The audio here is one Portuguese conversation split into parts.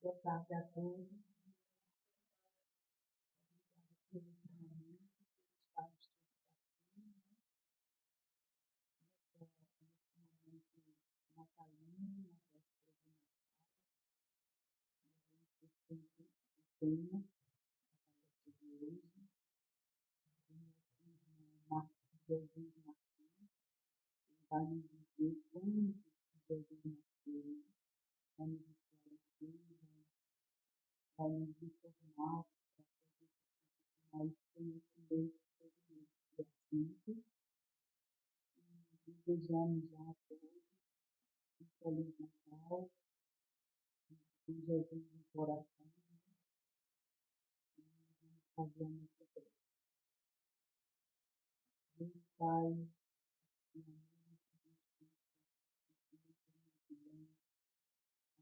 Boa tarde a todos. Vai nos dizer como Jesus nasceu, vai nos esclarecer, vai nos informar para mais conhecimento sobre esse assunto. Desejamos já a todos um feliz Natal, com Jesus no coração, e fazer a nossa prece. Deus Pai,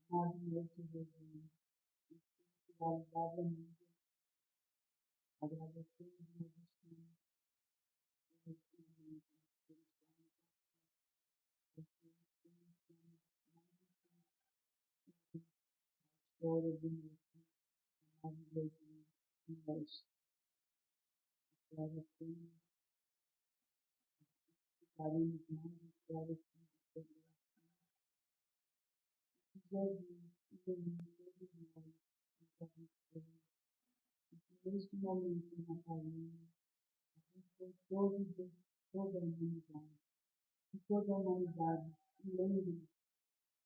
amado nosso Jesus, espiritualidade, agradecemos a Deus nesse momento, história do nosso amado Jesus e mestre. Agradecemos, ficaremos mais esclarecidos sobre Jesus, ilumine todos nós, que neste momento natalino, abençoe toda a humanidade, que toda a humanidade lembre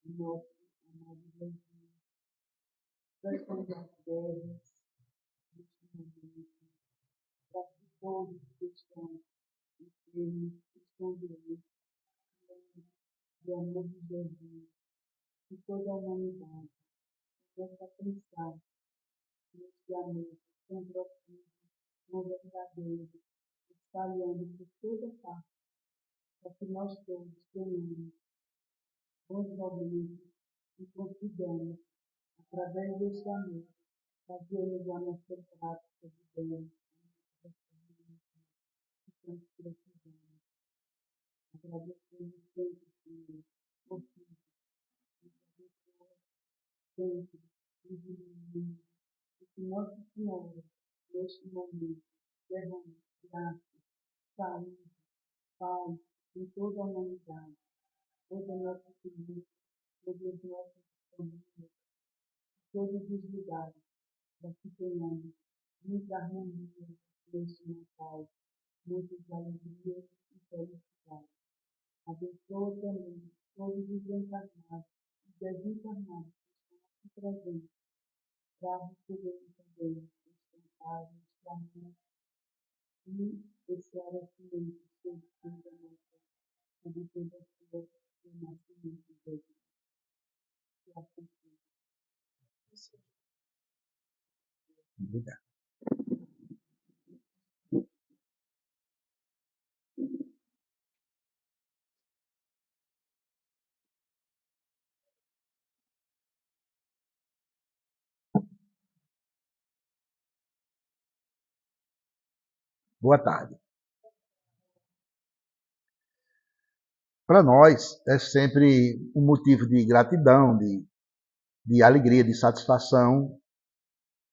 do nosso amado Jesus, das as guerras neste momento, para que todos que estão enfermos, que estão doentes, lembrem do amor de Jesus, que toda a humanidade comece a pensar neste amor tão profundo, tão verdadeiro, espalhando por toda parte, para que nós todos tenhamos bons momentos e consigamos, através deste amor, fazermos a nossa prática de bem, que tanto precisamos. Agradecemos sempre, Senhor, por tudo, nos abençoa sempre, nos ilumina, e que Nossa Senhora, neste momento, derrame graça, saúde, paz em toda a humanidade, toda a nossa família, todas as nossas famílias, todos os lugares, para que tenhamos muita harmonia neste Natal, muitas alegrias e felicidade. Abençoa também todos os encarnados e desencarnados que estão aqui presentes, para receberem também este amparo, este amor e esse arecimento sobre toda a nossa, sobre toda a sua renascimento de Deus. Que assim seja. Obrigado. Boa tarde. Para nós é sempre um motivo de gratidão, de alegria, de satisfação,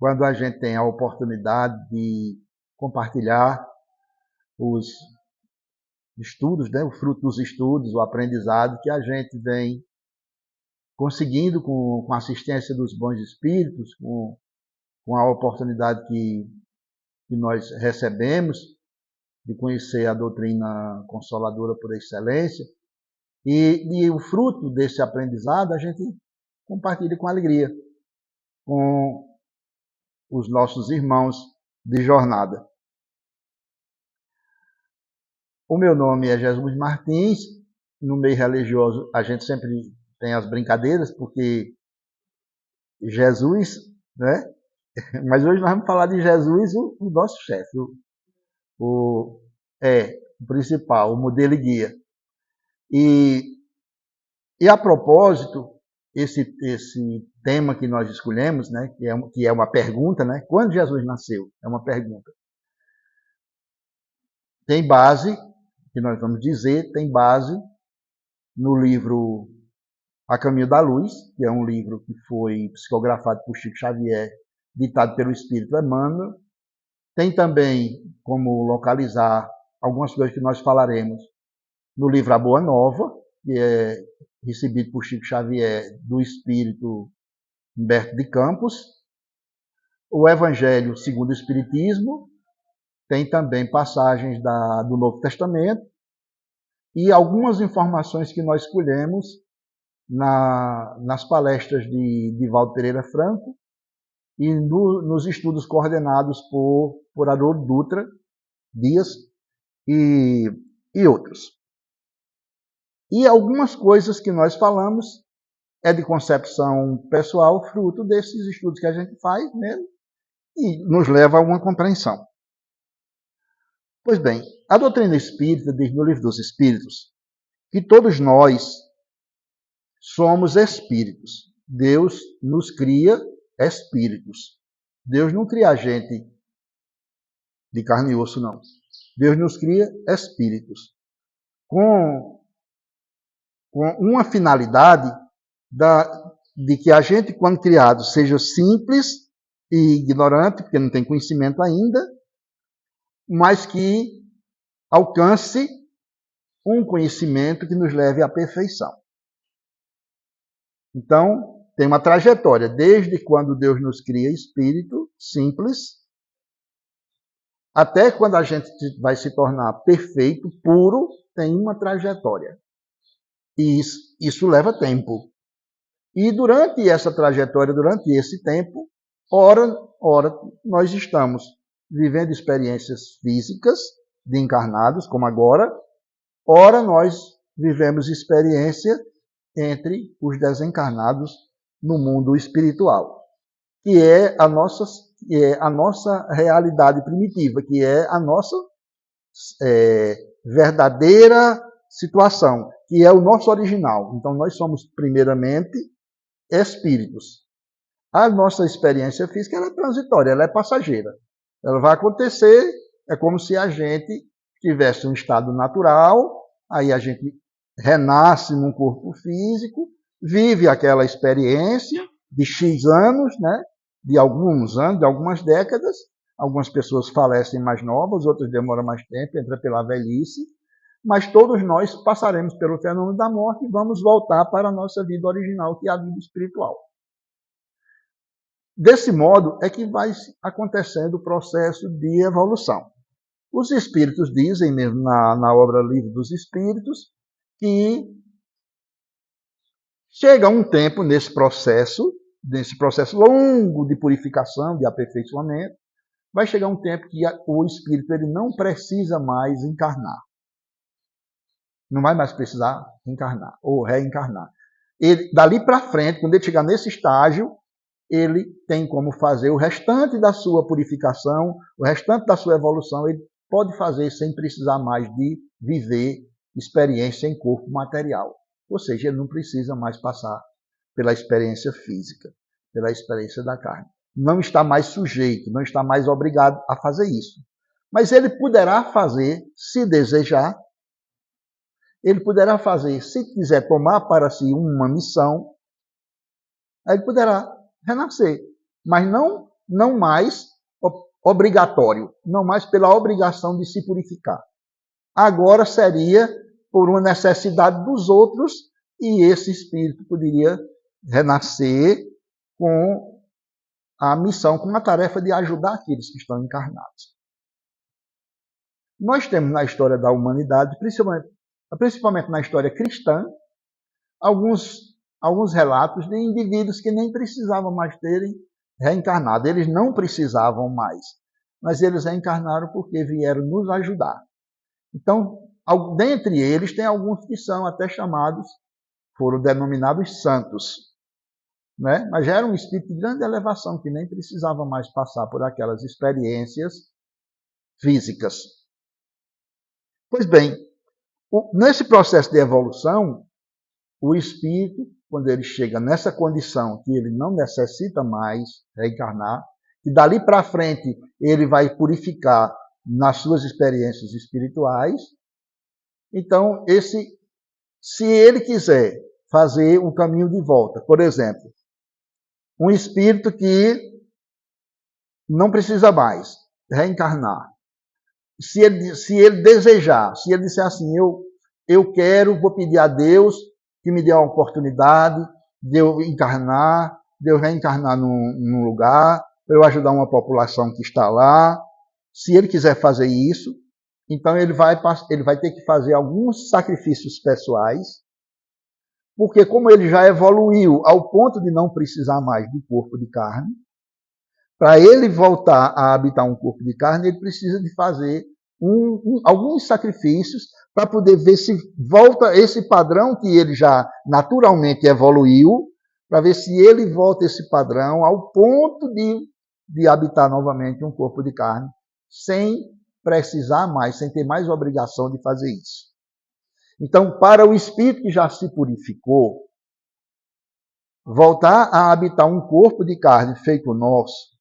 quando a gente tem a oportunidade de compartilhar os estudos, né, o fruto dos estudos, o aprendizado que a gente vem conseguindo com a assistência dos bons espíritos, com a oportunidade que nós recebemos de conhecer a doutrina consoladora por excelência, e o fruto desse aprendizado a gente compartilha com alegria com os nossos irmãos de jornada. O meu nome é Jesus Martins. No meio religioso a gente sempre tem as brincadeiras, porque Jesus, né? Mas hoje nós vamos falar de Jesus, o nosso chefe, o principal, o modelo e guia. E a propósito, esse tema que nós escolhemos, né, que é uma pergunta, né? Quando Jesus nasceu? É uma pergunta. Tem base, que nós vamos dizer, tem base no livro A Caminho da Luz, que é um livro que foi psicografado por Chico Xavier, ditado pelo Espírito Emmanuel. Tem também como localizar algumas coisas que nós falaremos no livro A Boa Nova, que é recebido por Chico Xavier do Espírito Humberto de Campos. O Evangelho segundo o Espiritismo, tem também passagens do Novo Testamento e algumas informações que nós escolhemos nas palestras de Divaldo Pereira Franco e nos estudos coordenados por Haroldo Dutra Dias e outros. E algumas coisas que nós falamos é de concepção pessoal, fruto desses estudos que a gente faz mesmo, e nos leva a uma compreensão. Pois bem, a doutrina espírita diz no Livro dos Espíritos que todos nós somos espíritos. Deus nos cria espíritos. Deus não cria a gente de carne e osso, não. Deus nos cria espíritos. Com uma finalidade de que a gente, quando criado, seja simples e ignorante, porque não tem conhecimento ainda, mas que alcance um conhecimento que nos leve à perfeição. Então, tem uma trajetória, desde quando Deus nos cria espírito simples, até quando a gente vai se tornar perfeito, puro, tem uma trajetória. E isso leva tempo. E durante essa trajetória, durante esse tempo, ora nós estamos vivendo experiências físicas de encarnados, como agora, ora nós vivemos experiência entre os desencarnados no mundo espiritual, que é a nossa realidade primitiva, que é a nossa verdadeira situação, que é o nosso original. Então, nós somos, primeiramente, espíritos. A nossa experiência física ela é transitória, ela é passageira. Ela vai acontecer, é como se a gente tivesse um estado natural, aí a gente renasce num corpo físico, vive aquela experiência de X anos, né? De alguns anos, de algumas décadas. Algumas pessoas falecem mais novas, outras demoram mais tempo, entra pela velhice. Mas todos nós passaremos pelo fenômeno da morte e vamos voltar para a nossa vida original, que é a vida espiritual. Desse modo é que vai acontecendo o processo de evolução. Os espíritos dizem, mesmo na obra Livro dos Espíritos, que chega um tempo nesse processo longo de purificação, de aperfeiçoamento, vai chegar um tempo que o espírito ele não precisa mais encarnar. Não vai mais precisar encarnar ou reencarnar. Ele, dali para frente, quando ele chegar nesse estágio, ele tem como fazer o restante da sua purificação, o restante da sua evolução, ele pode fazer sem precisar mais de viver experiência em corpo material. Ou seja, ele não precisa mais passar pela experiência física, pela experiência da carne. Não está mais sujeito, não está mais obrigado a fazer isso. Mas ele poderá fazer, se desejar, ele poderá fazer, se quiser tomar para si uma missão, aí ele poderá renascer, mas não mais obrigatório, não mais pela obrigação de se purificar. Agora seria por uma necessidade dos outros e esse espírito poderia renascer com a missão, com a tarefa de ajudar aqueles que estão encarnados. Nós temos na história da humanidade, principalmente na história cristã, alguns relatos de indivíduos que nem precisavam mais terem reencarnado. Eles não precisavam mais, mas eles reencarnaram porque vieram nos ajudar. Então, dentre eles, tem alguns que são até chamados, foram denominados santos, né? Mas já era um espírito de grande elevação, que nem precisava mais passar por aquelas experiências físicas. Pois bem, nesse processo de evolução, o espírito, quando ele chega nessa condição que ele não necessita mais reencarnar, que dali para frente ele vai purificar nas suas experiências espirituais, então se ele quiser fazer um caminho de volta. Por exemplo, um espírito que não precisa mais reencarnar. Se ele desejar, se ele disser assim, eu quero, vou pedir a Deus que me dê a oportunidade de eu encarnar, de eu reencarnar num lugar, para eu ajudar uma população que está lá. Se ele quiser fazer isso, então ele vai ter que fazer alguns sacrifícios pessoais, porque como ele já evoluiu ao ponto de não precisar mais de corpo de carne, para ele voltar a habitar um corpo de carne, ele precisa de fazer alguns sacrifícios para poder ver se volta esse padrão que ele já naturalmente evoluiu, para ver se ele volta esse padrão ao ponto de habitar novamente um corpo de carne, sem precisar mais, sem ter mais obrigação de fazer isso. Então, para o espírito que já se purificou, voltar a habitar um corpo de carne feito nosso,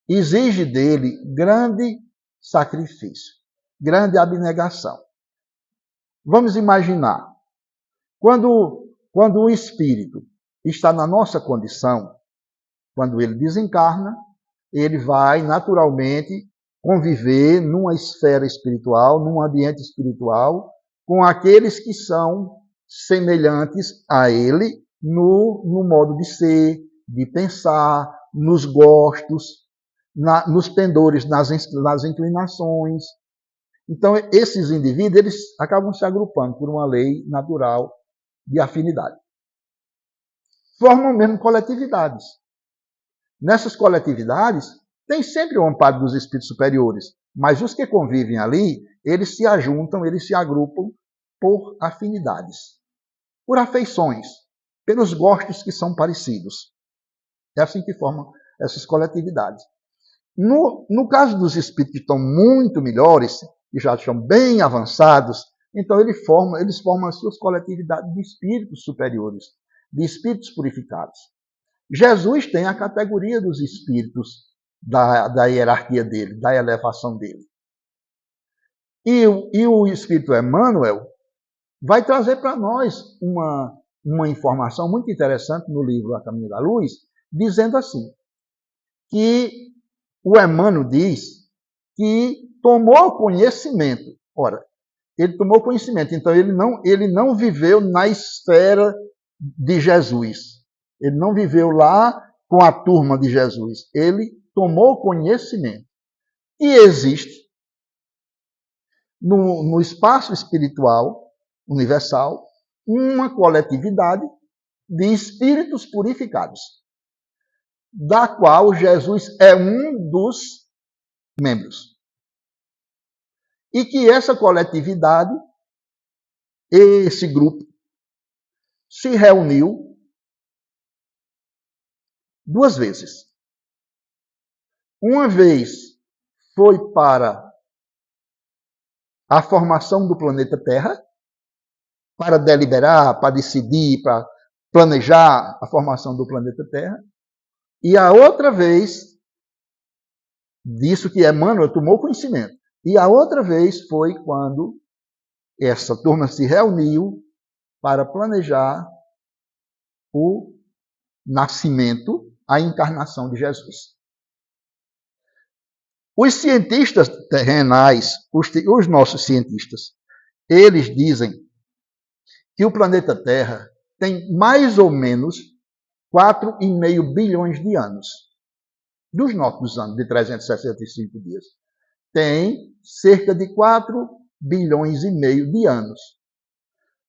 exige dele grande sacrifício, grande abnegação. Vamos imaginar, quando o espírito está na nossa condição, quando ele desencarna, ele vai naturalmente conviver numa esfera espiritual, num ambiente espiritual, com aqueles que são semelhantes a ele no modo de ser, de pensar, nos gostos, nos pendores, nas inclinações. Então, esses indivíduos, eles acabam se agrupando por uma lei natural de afinidade. Formam mesmo coletividades. Nessas coletividades, tem sempre o amparo dos espíritos superiores, mas os que convivem ali, eles se ajuntam, eles se agrupam por afinidades, por afeições, pelos gostos que são parecidos. É assim que formam essas coletividades. No caso dos espíritos que estão muito melhores, que já estão bem avançados, então eles formam as suas coletividades de espíritos superiores, de espíritos purificados. Jesus tem a categoria dos espíritos da hierarquia dele, da elevação dele. E o espírito Emmanuel vai trazer para nós uma informação muito interessante no livro A Caminho da Luz, dizendo assim, que o Emmanuel diz que tomou conhecimento. Ora, ele tomou conhecimento, então ele não viveu na esfera de Jesus. Ele não viveu lá com a turma de Jesus. Ele tomou conhecimento. E existe no espaço espiritual universal uma coletividade de espíritos purificados, da qual Jesus é um dos membros. E que essa coletividade, esse grupo, se reuniu 2 vezes. Uma vez foi para a formação do planeta Terra, para deliberar, para decidir, para planejar a formação do planeta Terra. E a outra vez, disso que Emmanuel tomou conhecimento. E a outra vez foi quando essa turma se reuniu para planejar o nascimento, a encarnação de Jesus. Os cientistas terrenais, os nossos cientistas, eles dizem que o planeta Terra tem mais ou menos 4,5 bilhões de anos. Dos nossos anos, de 365 dias. Tem cerca de 4 bilhões e meio de anos.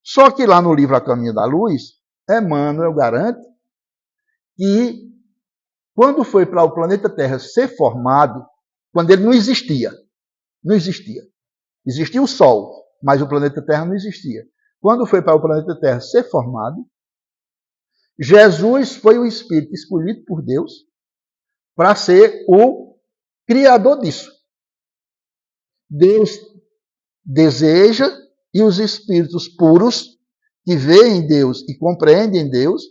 Só que lá no livro A Caminho da Luz, Emmanuel garante que quando foi para o planeta Terra ser formado, quando ele não existia. Existia o Sol, mas o planeta Terra não existia. Quando foi para o planeta Terra ser formado, Jesus foi o Espírito escolhido por Deus para ser o criador disso. Deus deseja e os espíritos puros que veem Deus e compreendem Deus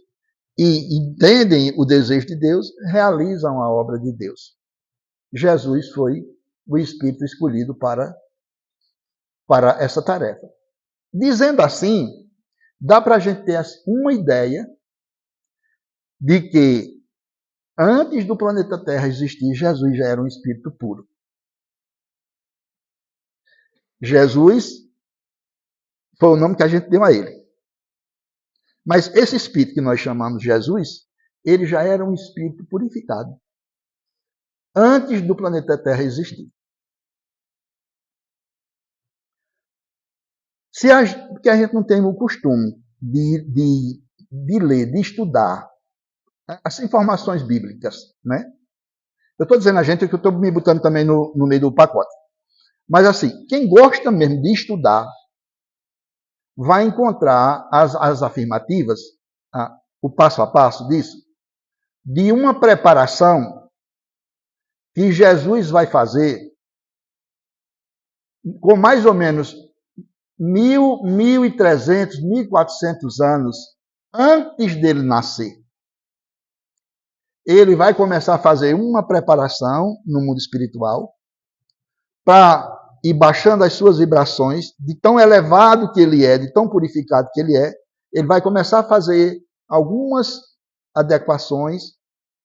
e entendem o desejo de Deus, realizam a obra de Deus. Jesus foi o Espírito escolhido para essa tarefa. Dizendo assim, dá para a gente ter uma ideia de que antes do planeta Terra existir, Jesus já era um espírito puro. Jesus foi o nome que a gente deu a ele. Mas esse espírito que nós chamamos de Jesus, ele já era um espírito purificado antes do planeta Terra existir. Porque a gente não tem o costume de ler, de estudar as informações bíblicas, né? Eu estou dizendo a gente que eu estou me botando também no meio do pacote. Mas assim, quem gosta mesmo de estudar, vai encontrar as afirmativas, o passo a passo disso, de uma preparação que Jesus vai fazer com mais ou menos 1.300, 1.400 anos antes dele nascer. Ele vai começar a fazer uma preparação no mundo espiritual para ir baixando as suas vibrações, de tão elevado que ele é, de tão purificado que ele é, ele vai começar a fazer algumas adequações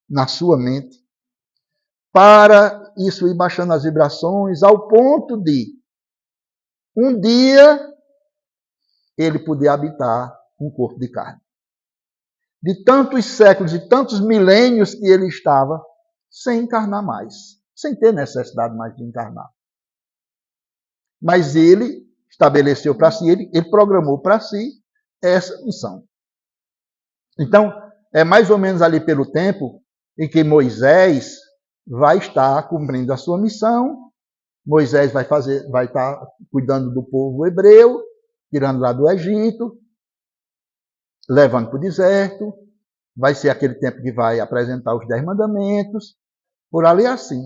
na sua mente para isso ir baixando as vibrações ao ponto de um dia ele poder habitar um corpo de carne. De tantos séculos, de tantos milênios que ele estava sem encarnar mais, sem ter necessidade mais de encarnar. Mas ele estabeleceu para si, ele programou para si essa missão. Então, é mais ou menos ali pelo tempo em que Moisés vai estar cumprindo a sua missão. Moisés vai estar cuidando do povo hebreu, tirando lá do Egito, levando para o deserto. Vai ser aquele tempo que vai apresentar os 10 mandamentos. Por ali assim,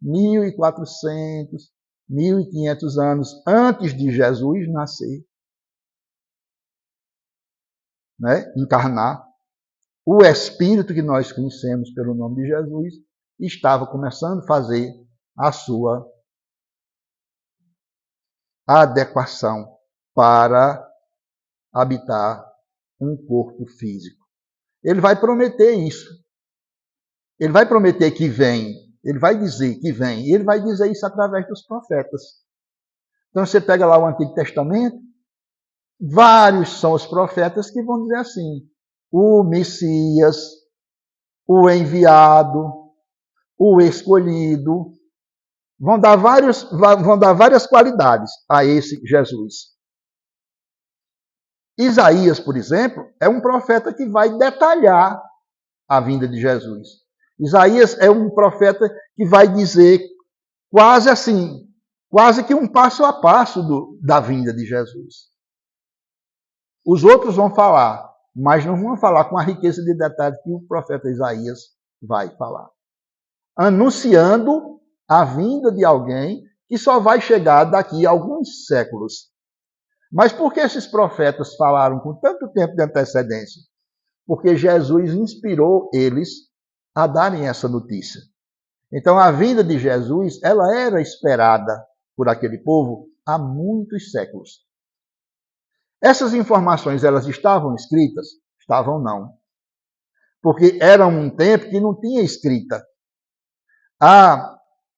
1.400, 1.500 anos antes de Jesus nascer, né, encarnar, o Espírito que nós conhecemos pelo nome de Jesus estava começando a fazer a sua adequação para habitar um corpo físico. Ele vai prometer isso. Ele vai prometer que vem. Ele vai dizer que vem. E ele vai dizer isso através dos profetas. Então você pega lá o Antigo Testamento, vários são os profetas que vão dizer assim: o Messias, o enviado, o escolhido, vão dar várias qualidades a esse Jesus. Isaías, por exemplo, é um profeta que vai detalhar a vinda de Jesus. Isaías é um profeta que vai dizer quase que um passo a passo da vinda de Jesus. Os outros vão falar, mas não vão falar com a riqueza de detalhes que o profeta Isaías vai falar. Anunciando a vinda de alguém que só vai chegar daqui a alguns séculos. Mas por que esses profetas falaram com tanto tempo de antecedência? Porque Jesus inspirou eles a darem essa notícia. Então a vinda de Jesus, ela era esperada por aquele povo há muitos séculos. Essas informações, elas estavam escritas? Estavam não. Porque era um tempo que não tinha escrita.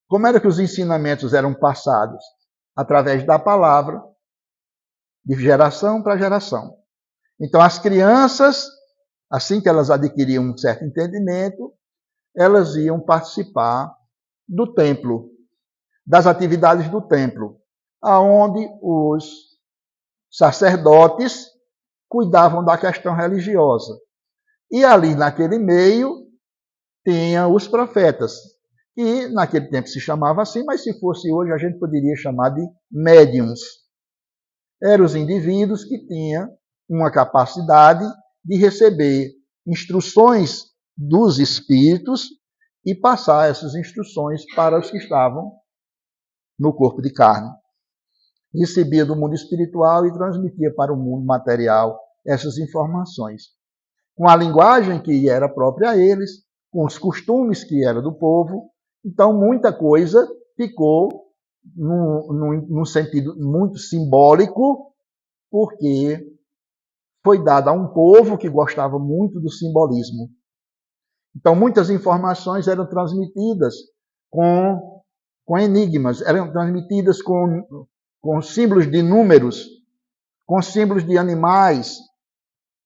Como era que os ensinamentos eram passados? Através da palavra, de geração para geração. Então as crianças, assim que elas adquiriam um certo entendimento, elas iam participar do templo, das atividades do templo, aonde os sacerdotes cuidavam da questão religiosa. E ali naquele meio tinha os profetas, que naquele tempo se chamava assim, mas se fosse hoje a gente poderia chamar de médiuns. Eram os indivíduos que tinham uma capacidade de receber instruções dos espíritos e passar essas instruções para os que estavam no corpo de carne. Recebia do mundo espiritual e transmitia para o mundo material essas informações. Com a linguagem que era própria a eles, com os costumes que era do povo. Então, muita coisa ficou num sentido muito simbólico, porque foi dada a um povo que gostava muito do simbolismo. Então, muitas informações eram transmitidas com enigmas, eram transmitidas com símbolos de números, com símbolos de animais,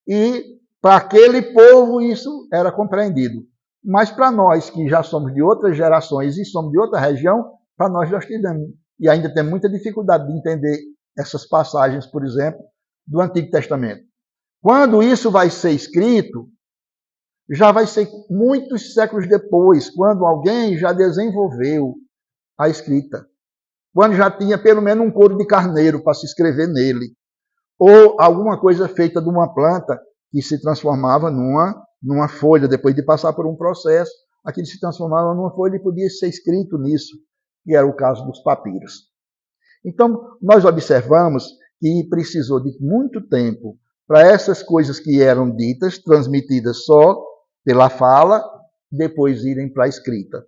e para aquele povo isso era compreendido. Mas para nós, que já somos de outras gerações e somos de outra região, para nós tivemos, e ainda temos muita dificuldade de entender essas passagens, por exemplo, do Antigo Testamento. Quando isso vai ser escrito, já vai ser muitos séculos depois, quando alguém já desenvolveu a escrita. Quando já tinha pelo menos um couro de carneiro para se escrever nele. Ou alguma coisa feita de uma planta que se transformava numa folha, depois de passar por um processo, aquilo se transformava numa folha e podia ser escrito nisso, que era o caso dos papiros. Então, nós observamos que precisou de muito tempo para essas coisas que eram ditas, transmitidas só pela fala, depois irem para a escrita.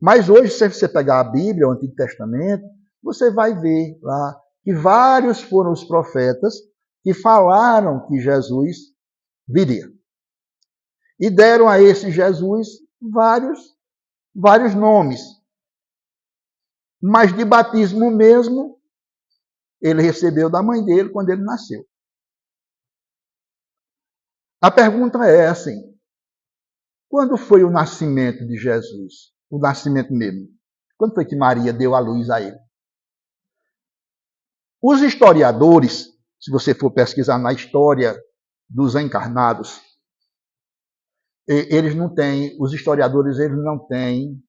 Mas hoje, se você pegar a Bíblia, o Antigo Testamento, você vai ver lá que vários foram os profetas que falaram que Jesus viria. E deram a esse Jesus vários nomes. Mas de batismo mesmo, ele recebeu da mãe dele quando ele nasceu. A pergunta é assim: quando foi o nascimento de Jesus? O nascimento mesmo. Quando foi que Maria deu a luz a ele? Os historiadores, se você for pesquisar na história dos encarnados, os historiadores eles não têm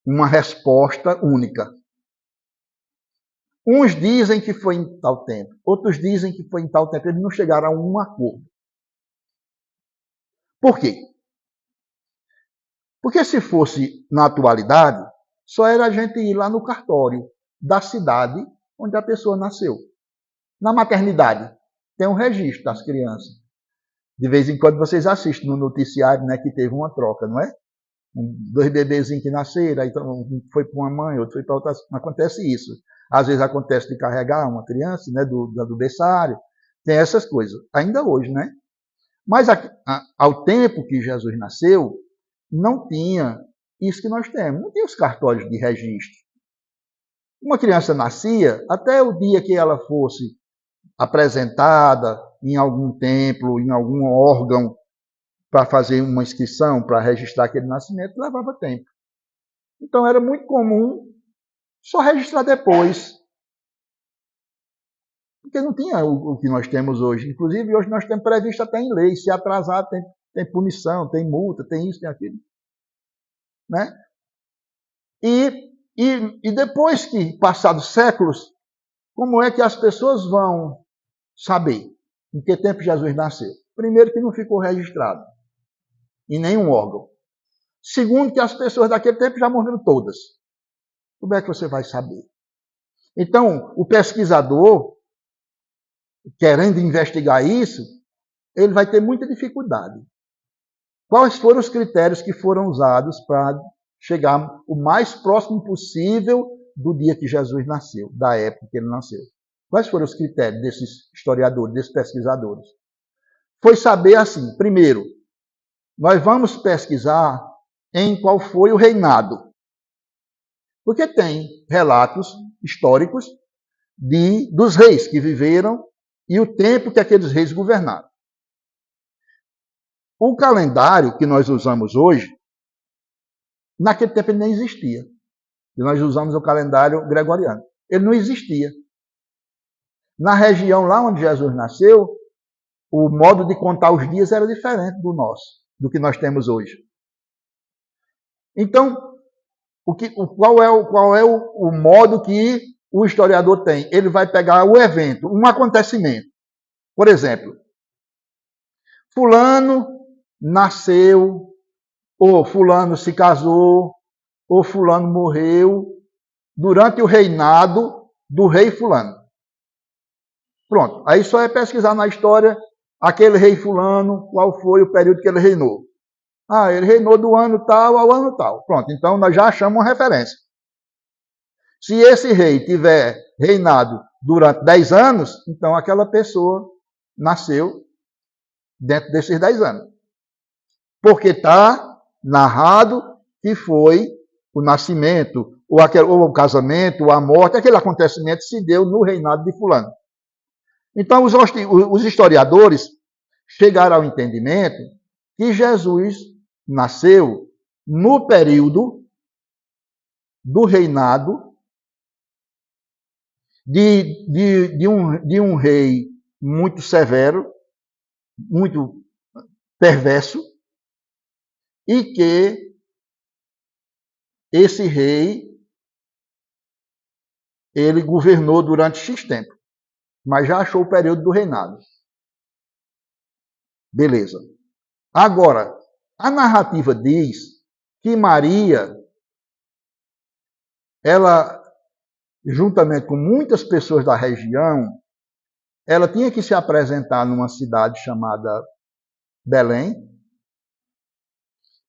uma resposta única. Uns dizem que foi em tal tempo, outros dizem que foi em tal tempo, eles não chegaram a um acordo. Por quê? Porque se fosse na atualidade, só era a gente ir lá no cartório da cidade onde a pessoa nasceu. Na maternidade, tem um registro das crianças. De vez em quando vocês assistem no noticiário, né, que teve uma troca, não é? 2 bebezinhos que nasceram, aí um foi para uma mãe, outro foi para outra. Acontece isso. Às vezes acontece de carregar uma criança, né, do berçário. Tem essas coisas. Ainda hoje, né? Mas ao tempo que Jesus nasceu, não tinha isso que nós temos. Não tinha os cartórios de registro. Uma criança nascia, até o dia que ela fosse apresentada em algum templo, em algum órgão, para fazer uma inscrição, para registrar aquele nascimento, levava tempo. Então era muito comum só registrar depois. Porque não tinha o que nós temos hoje. Inclusive, hoje nós temos previsto até em lei. Se atrasar, tem punição, tem multa, tem isso, tem aquilo. Né? E depois que passados séculos, como é que as pessoas vão saber em que tempo Jesus nasceu? Primeiro, que não ficou registrado em nenhum órgão. Segundo, que as pessoas daquele tempo já morreram todas. Como é que você vai saber? Então, o pesquisador, querendo investigar isso, ele vai ter muita dificuldade. Quais foram os critérios que foram usados para chegar o mais próximo possível do dia que Jesus nasceu, da época que ele nasceu? Quais foram os critérios desses historiadores, desses pesquisadores? Foi saber assim, primeiro, nós vamos pesquisar em qual foi o reinado. Porque tem relatos históricos dos reis que viveram e o tempo que aqueles reis governaram. O calendário que nós usamos hoje, naquele tempo ele nem existia. E nós usamos o calendário gregoriano. Ele não existia. Na região lá onde Jesus nasceu, o modo de contar os dias era diferente do nosso, do que nós temos hoje. Então, qual é o modo que o historiador tem? Ele vai pegar o evento, um acontecimento. Por exemplo, fulano nasceu, ou fulano se casou, ou fulano morreu durante o reinado do rei fulano. Pronto. Aí só é pesquisar na história aquele rei fulano, qual foi o período que ele reinou. Ah, ele reinou do ano tal ao ano tal. Pronto, então nós já achamos uma referência. Se esse rei tiver reinado durante 10 anos, então aquela pessoa nasceu dentro desses 10 anos. Porque está narrado que foi o nascimento, ou o casamento, ou a morte, aquele acontecimento se deu no reinado de fulano. Então, os historiadores chegaram ao entendimento que Jesus nasceu no período do reinado de um rei muito severo, muito perverso, e que esse rei, ele governou durante X tempo, mas já achou o período do reinado. Beleza. Agora, a narrativa diz que Maria, ela, juntamente com muitas pessoas da região, ela tinha que se apresentar numa cidade chamada Belém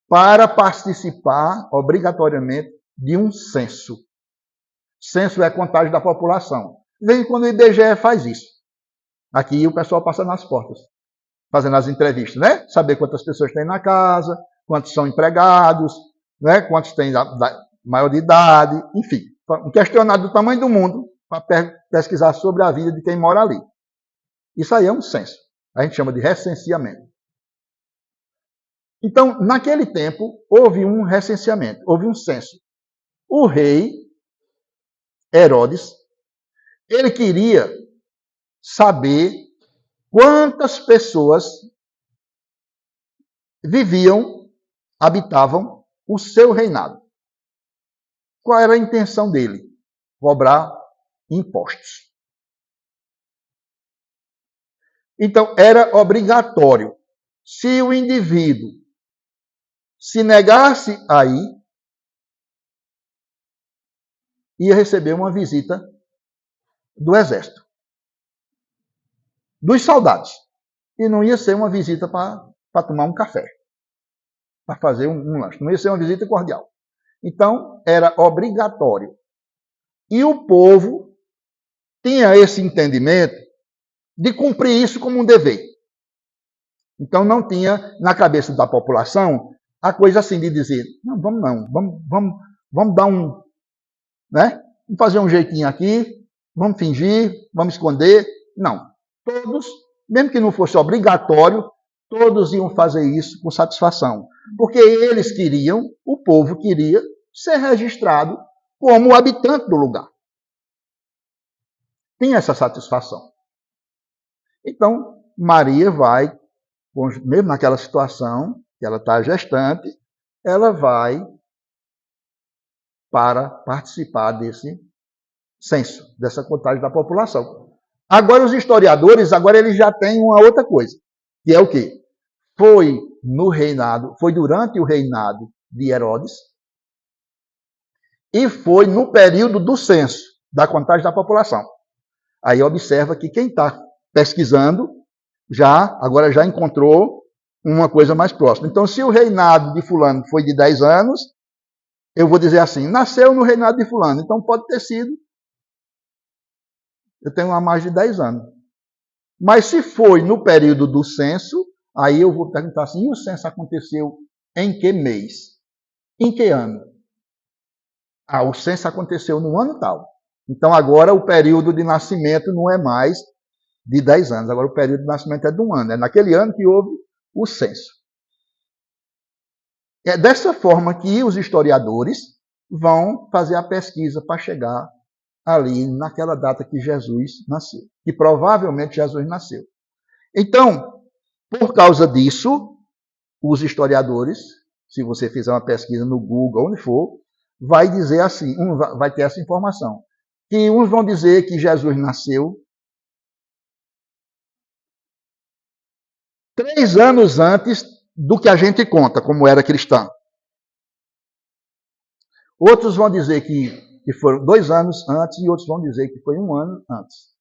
para participar obrigatoriamente de um censo. Censo é contagem da população. De vez em quando o IBGE faz isso. Aqui o pessoal passa nas portas, fazendo as entrevistas, né? Saber quantas pessoas tem na casa, quantos são empregados, né? Quantos têm maior de idade, enfim. Um questionário do tamanho do mundo para pesquisar sobre a vida de quem mora ali. Isso aí é um censo. A gente chama de recenseamento. Então, naquele tempo, houve um recenseamento, houve um censo. O rei Herodes, ele queria saber quantas pessoas viviam, habitavam o seu reinado. Qual era a intenção dele? Cobrar impostos. Então, era obrigatório. Se o indivíduo se negasse a ir, ia receber uma visita do exército, dos soldados. E não ia ser uma visita para tomar um café, para fazer um lanche. Não ia ser uma visita cordial. Então, era obrigatório. E o povo tinha esse entendimento de cumprir isso como um dever. Então, não tinha na cabeça da população a coisa assim de dizer, não, vamos dar um, né? Vamos fazer um jeitinho aqui, vamos fingir, vamos esconder. Não. Todos, mesmo que não fosse obrigatório, todos iam fazer isso com satisfação. Porque eles queriam, o povo queria, ser registrado como habitante do lugar. Tinha essa satisfação. Então, Maria vai, mesmo naquela situação, que ela está gestante, ela vai para participar desse censo, dessa contagem da população. Agora, os historiadores, eles já têm uma outra coisa, que é o quê? Foi durante o reinado de Herodes e foi no período do censo, da contagem da população. Aí observa que quem está pesquisando agora já encontrou uma coisa mais próxima. Então, se o reinado de fulano foi de 10 anos, eu vou dizer assim, nasceu no reinado de fulano. Então, pode ter sido, eu tenho há mais de 10 anos. Mas se foi no período do censo, aí eu vou perguntar assim, e o censo aconteceu em que mês? Em que ano? O censo aconteceu no ano tal. Então, agora o período de nascimento não é mais de 10 anos. Agora o período de nascimento é de um ano. É naquele ano que houve o censo. É dessa forma que os historiadores vão fazer a pesquisa para chegar ali naquela data que Jesus nasceu. Que provavelmente Jesus nasceu. Então, por causa disso, os historiadores, se você fizer uma pesquisa no Google, onde for, vai dizer assim, vai ter essa informação. Que uns vão dizer que Jesus nasceu 3 anos antes do que a gente conta, como era cristã. Outros vão dizer que foram 2 anos antes e outros vão dizer que foi 1 ano antes.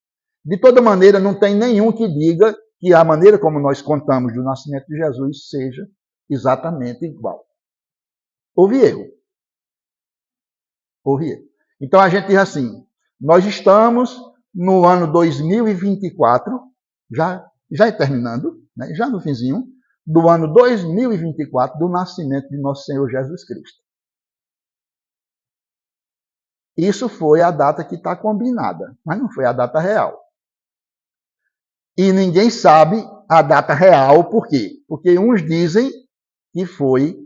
De toda maneira, não tem nenhum que diga que a maneira como nós contamos do nascimento de Jesus seja exatamente igual. Houve erro. Houve erro. Então a gente diz assim, nós estamos no ano 2024, já terminando, né, já no finzinho, do ano 2024, do nascimento de nosso Senhor Jesus Cristo. Isso foi a data que está combinada, mas não foi a data real. E ninguém sabe a data real, por quê? Porque uns dizem que foi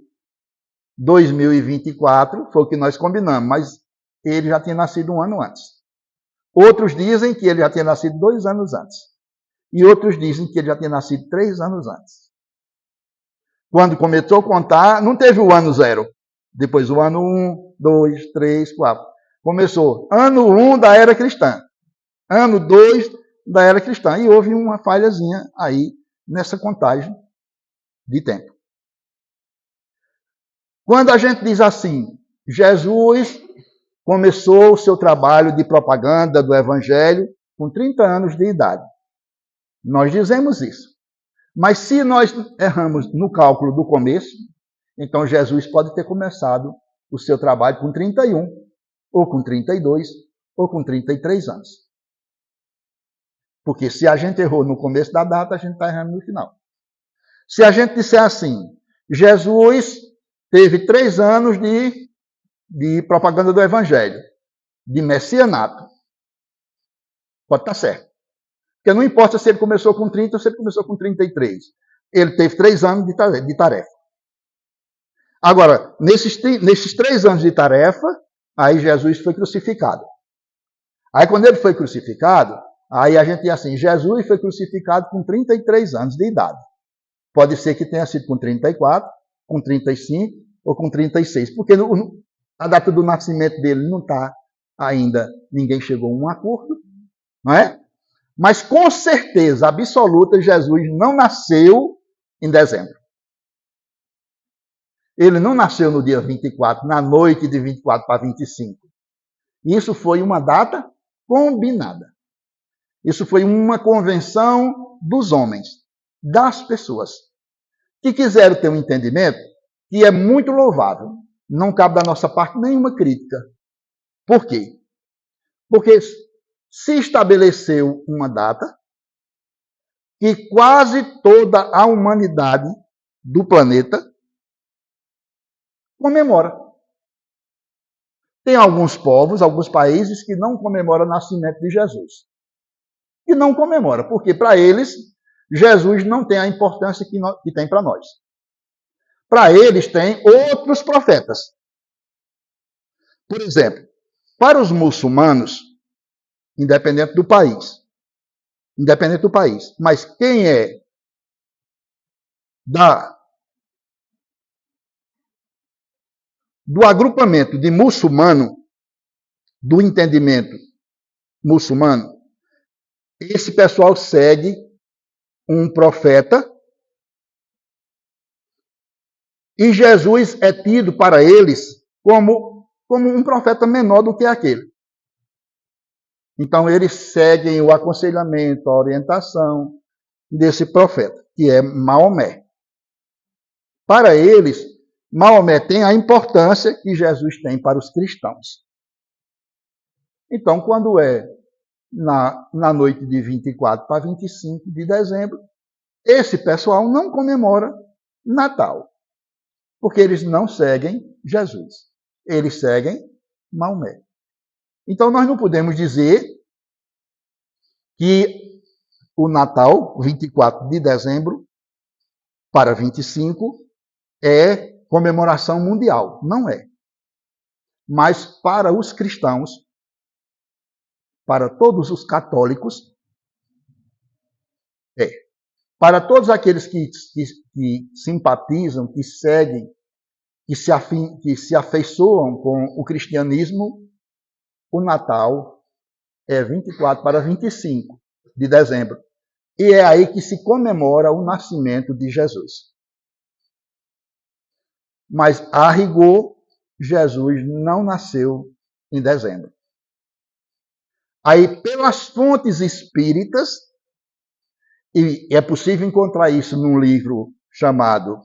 2024, foi o que nós combinamos, mas ele já tinha nascido um ano antes. Outros dizem que ele já tinha nascido 2 anos antes. E outros dizem que ele já tinha nascido 3 anos antes. Quando começou a contar, não teve o ano 0. Depois o ano 1, 2, 3, 4. Começou ano 1 da era cristã. Ano 2 da era cristã. E houve uma falhazinha aí nessa contagem de tempo. Quando a gente diz assim, Jesus começou o seu trabalho de propaganda do Evangelho com 30 anos de idade. Nós dizemos isso. Mas se nós erramos no cálculo do começo, então Jesus pode ter começado o seu trabalho com 31, ou com 32, ou com 33 anos. Porque se a gente errou no começo da data, a gente está errando no final. Se a gente disser assim, Jesus teve 3 anos de propaganda do Evangelho, de messianato, pode estar certo. Porque não importa se ele começou com 30 ou se ele começou com 33. Ele teve 3 anos de tarefa. Agora, nesses 3 anos de tarefa, aí Jesus foi crucificado. Aí quando ele foi crucificado, aí a gente diz assim, Jesus foi crucificado com 33 anos de idade. Pode ser que tenha sido com 34, com 35 ou com 36, porque a data do nascimento dele não está ainda, ninguém chegou a um acordo, não é? Mas com certeza absoluta, Jesus não nasceu em dezembro. Ele não nasceu no dia 24, na noite de 24 para 25. Isso foi uma data combinada. Isso foi uma convenção dos homens, das pessoas, que quiseram ter um entendimento que é muito louvável. Não cabe da nossa parte nenhuma crítica. Por quê? Porque se estabeleceu uma data que quase toda a humanidade do planeta comemora. Tem alguns povos, alguns países que não comemoram o nascimento de Jesus. E não comemora, porque para eles, Jesus não tem a importância que tem para nós. Para eles, tem outros profetas. Por exemplo, para os muçulmanos, independente do país, mas quem é do agrupamento de muçulmano, do entendimento muçulmano, esse pessoal segue um profeta e Jesus é tido para eles como um profeta menor do que aquele. Então eles seguem o aconselhamento, a orientação desse profeta, que é Maomé. Para eles, Maomé tem a importância que Jesus tem para os cristãos. Então, quando é na noite de 24 para 25 de dezembro, esse pessoal não comemora Natal, porque eles não seguem Jesus. Eles seguem Maomé. Então, nós não podemos dizer que o Natal, 24 de dezembro para 25, é comemoração mundial. Não é. Mas para os cristãos, para todos os católicos, é. Para todos aqueles que simpatizam, que seguem, que se afeiçoam com o cristianismo, o Natal é 24 para 25 de dezembro. E é aí que se comemora o nascimento de Jesus. Mas, a rigor, Jesus não nasceu em dezembro. Aí, pelas fontes espíritas, e é possível encontrar isso num livro chamado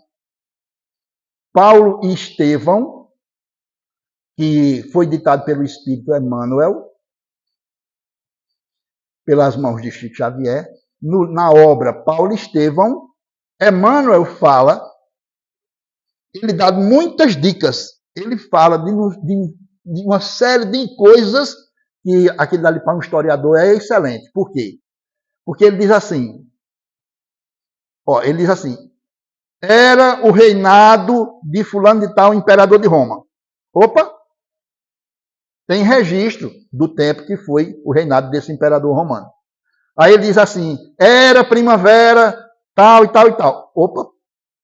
Paulo e Estevão, que foi ditado pelo Espírito Emmanuel, pelas mãos de Chico Xavier. Na obra Paulo Estevão, Emmanuel fala, ele dá muitas dicas, ele fala de uma série de coisas que aquele dali para um historiador é excelente. Por quê? Porque ele diz assim, era o reinado de fulano de tal, imperador de Roma. Opa! Tem registro do tempo que foi o reinado desse imperador romano. Aí ele diz assim, era primavera, tal e tal e tal. Opa!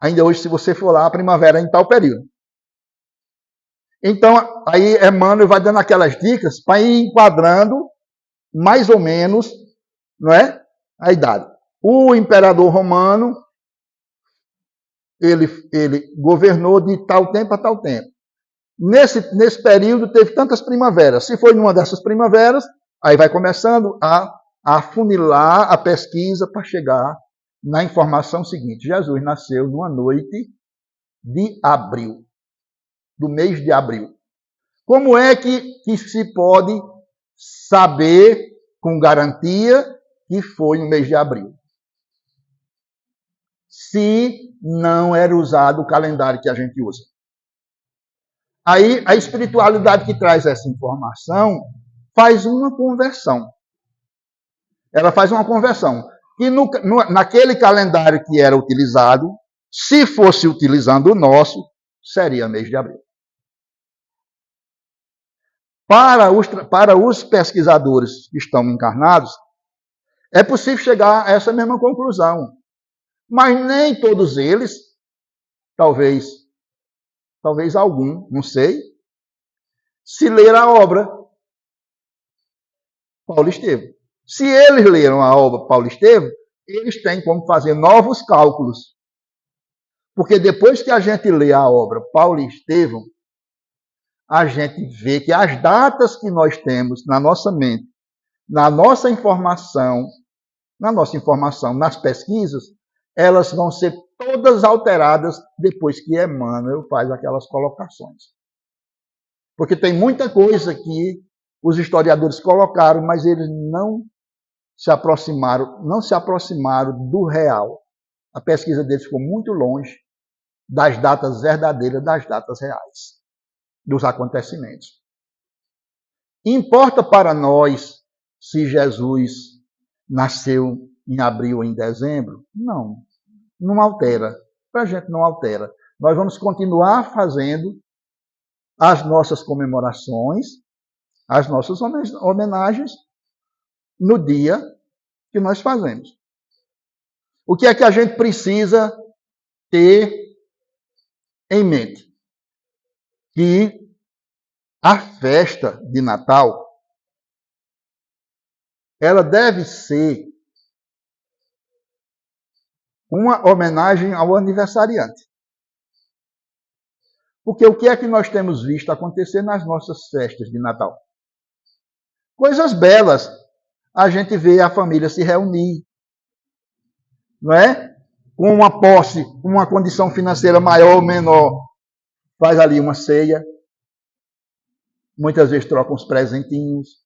Ainda hoje, se você for lá, a primavera é em tal período. Então, aí Emmanuel vai dando aquelas dicas para ir enquadrando mais ou menos, não é, a idade. O imperador romano, ele governou de tal tempo a tal tempo. Nesse período teve tantas primaveras. Se foi numa dessas primaveras, aí vai começando a afunilar a pesquisa para chegar na informação seguinte. Jesus nasceu numa noite de abril, do mês de abril. Como é que se pode saber com garantia que foi no mês de abril? Se não era usado o calendário que a gente usa. Aí a espiritualidade que traz essa informação faz uma conversão. Ela faz uma conversão. E naquele calendário que era utilizado, se fosse utilizando o nosso, seria mês de abril. Para os pesquisadores que estão encarnados, é possível chegar a essa mesma conclusão. Mas nem todos eles, talvez algum, não sei, se ler a obra Paulo Estevão. Se eles leram a obra Paulo Estevão, eles têm como fazer novos cálculos. Porque depois que a gente lê a obra Paulo Estevão, a gente vê que as datas que nós temos na nossa mente, na nossa informação, nas pesquisas, elas vão ser todas alteradas depois que Emmanuel faz aquelas colocações. Porque tem muita coisa que os historiadores colocaram, mas eles não se aproximaram do real. A pesquisa deles ficou muito longe das datas verdadeiras, das datas reais, dos acontecimentos. Importa para nós se Jesus nasceu em abril ou em dezembro? Não, não altera. Para a gente não altera. Nós vamos continuar fazendo as nossas comemorações, as nossas homenagens no dia que nós fazemos. O que é que a gente precisa ter em mente? Que a festa de Natal, ela deve ser uma homenagem ao aniversariante. Porque o que é que nós temos visto acontecer nas nossas festas de Natal? Coisas belas. A gente vê a família se reunir, não é? Com uma posse, uma condição financeira maior ou menor, faz ali uma ceia. Muitas vezes trocam uns presentinhos.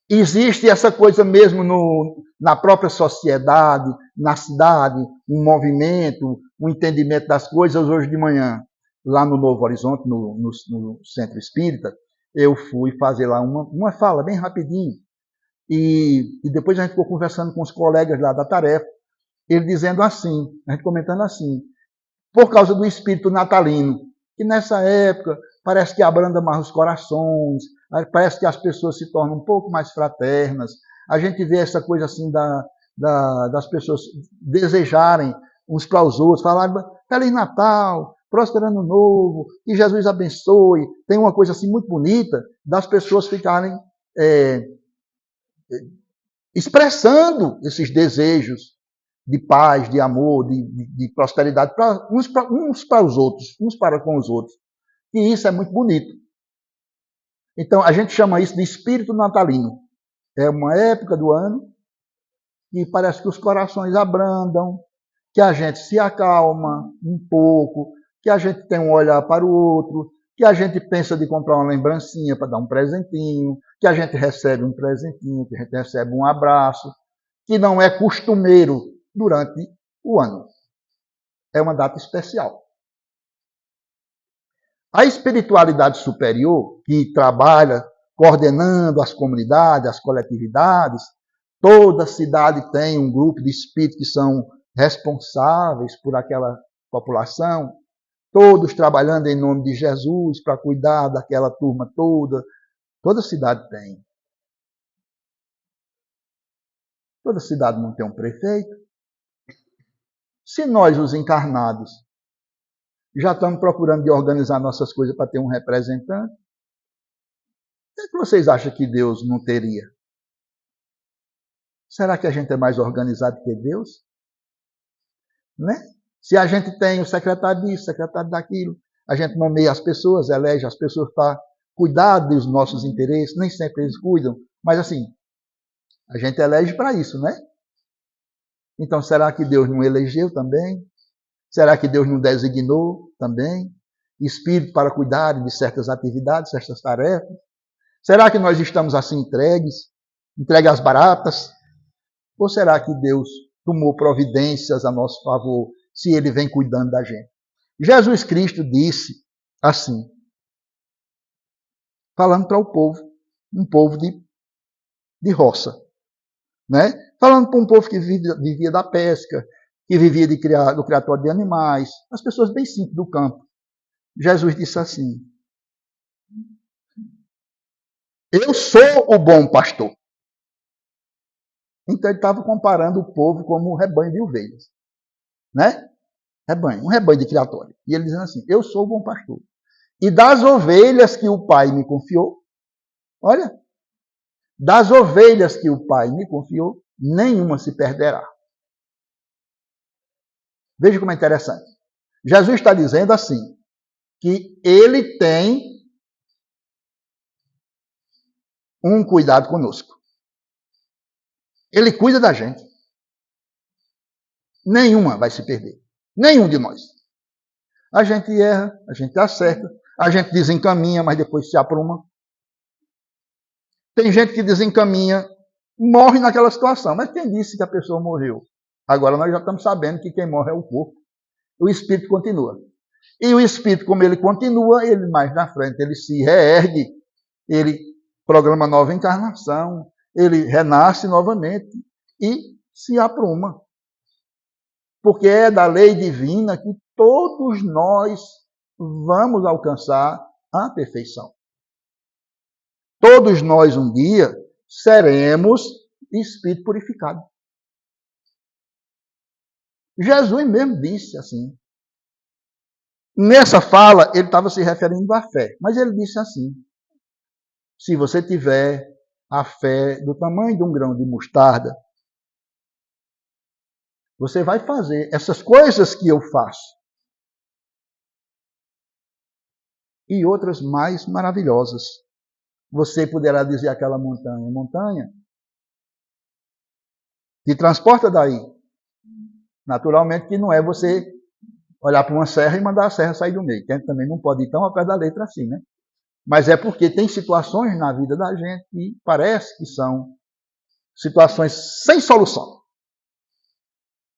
Existe essa coisa mesmo na própria sociedade, na cidade, um movimento, um entendimento das coisas. Hoje de manhã, lá no Novo Horizonte, no Centro Espírita, eu fui fazer lá uma fala bem rapidinho. E depois a gente ficou conversando com os colegas lá da tarefa, ele dizendo assim, a gente comentando assim, por causa do espírito natalino, que nessa época parece que abranda mais os corações, parece que as pessoas se tornam um pouco mais fraternas, a gente vê essa coisa assim das pessoas desejarem uns para os outros, falarem, Feliz Natal, próspero ano novo, que Jesus abençoe, tem uma coisa assim muito bonita, das pessoas ficarem expressando esses desejos de paz, de amor, de prosperidade, uns para os outros, uns para com os outros. E isso é muito bonito. Então, a gente chama isso de espírito natalino. É uma época do ano que parece que os corações abrandam, que a gente se acalma um pouco, que a gente tem um olhar para o outro, que a gente pensa de comprar uma lembrancinha para dar um presentinho, que a gente recebe um presentinho, que a gente recebe um abraço, que não é costumeiro durante o ano. É uma data especial. A espiritualidade superior, que trabalha coordenando as comunidades, as coletividades, toda cidade tem um grupo de espíritos que são responsáveis por aquela população, todos trabalhando em nome de Jesus para cuidar daquela turma toda. Toda cidade tem. Toda cidade não tem um prefeito. Se nós, os encarnados, já estamos procurando de organizar nossas coisas para ter um representante, o que vocês acham que Deus não teria? Será que a gente é mais organizado que Deus? Né? Se a gente tem o secretário disso, o secretário daquilo, a gente nomeia as pessoas, elege as pessoas para cuidar dos nossos interesses, nem sempre eles cuidam, mas assim, a gente elege para isso, né? Então, será que Deus não elegeu também? Será que Deus não designou também espírito para cuidar de certas atividades, certas tarefas? Será que nós estamos assim entregues às baratas? Ou será que Deus tomou providências a nosso favor, se Ele vem cuidando da gente? Jesus Cristo disse assim, falando para o povo, um povo de roça, né? Falando para um povo que vivia da pesca, que vivia do criatório de animais, as pessoas bem simples do campo. Jesus disse assim, eu sou o bom pastor. Então ele estava comparando o povo como um rebanho de ovelhas, né? Rebanho, um rebanho de criatório. E ele dizendo assim, eu sou o bom pastor. E das ovelhas que o Pai me confiou, olha, das ovelhas que o Pai me confiou, nenhuma se perderá. Veja como é interessante. Jesus está dizendo assim, que ele tem um cuidado conosco. Ele cuida da gente. Nenhuma vai se perder. Nenhum de nós. A gente erra, a gente acerta, a gente desencaminha, mas depois se apruma. Tem gente que desencaminha, morre naquela situação. Mas quem disse que a pessoa morreu? Agora nós já estamos sabendo que quem morre é o corpo. O espírito continua. E o espírito, como ele continua, ele mais na frente, ele se reergue, ele programa nova encarnação, ele renasce novamente e se apruma. Porque é da lei divina que todos nós vamos alcançar a perfeição. Todos nós um dia seremos espírito purificado. Jesus mesmo disse assim. Nessa fala, ele estava se referindo à fé, mas ele disse assim, se você tiver a fé do tamanho de um grão de mostarda, você vai fazer essas coisas que eu faço. E outras mais maravilhosas. Você poderá dizer àquela montanha, montanha, te transporta daí. Naturalmente que não é você olhar para uma serra e mandar a serra sair do meio. A gente também não pode ir tão ao pé da letra assim, né? Mas é porque tem situações na vida da gente que parece que são situações sem solução.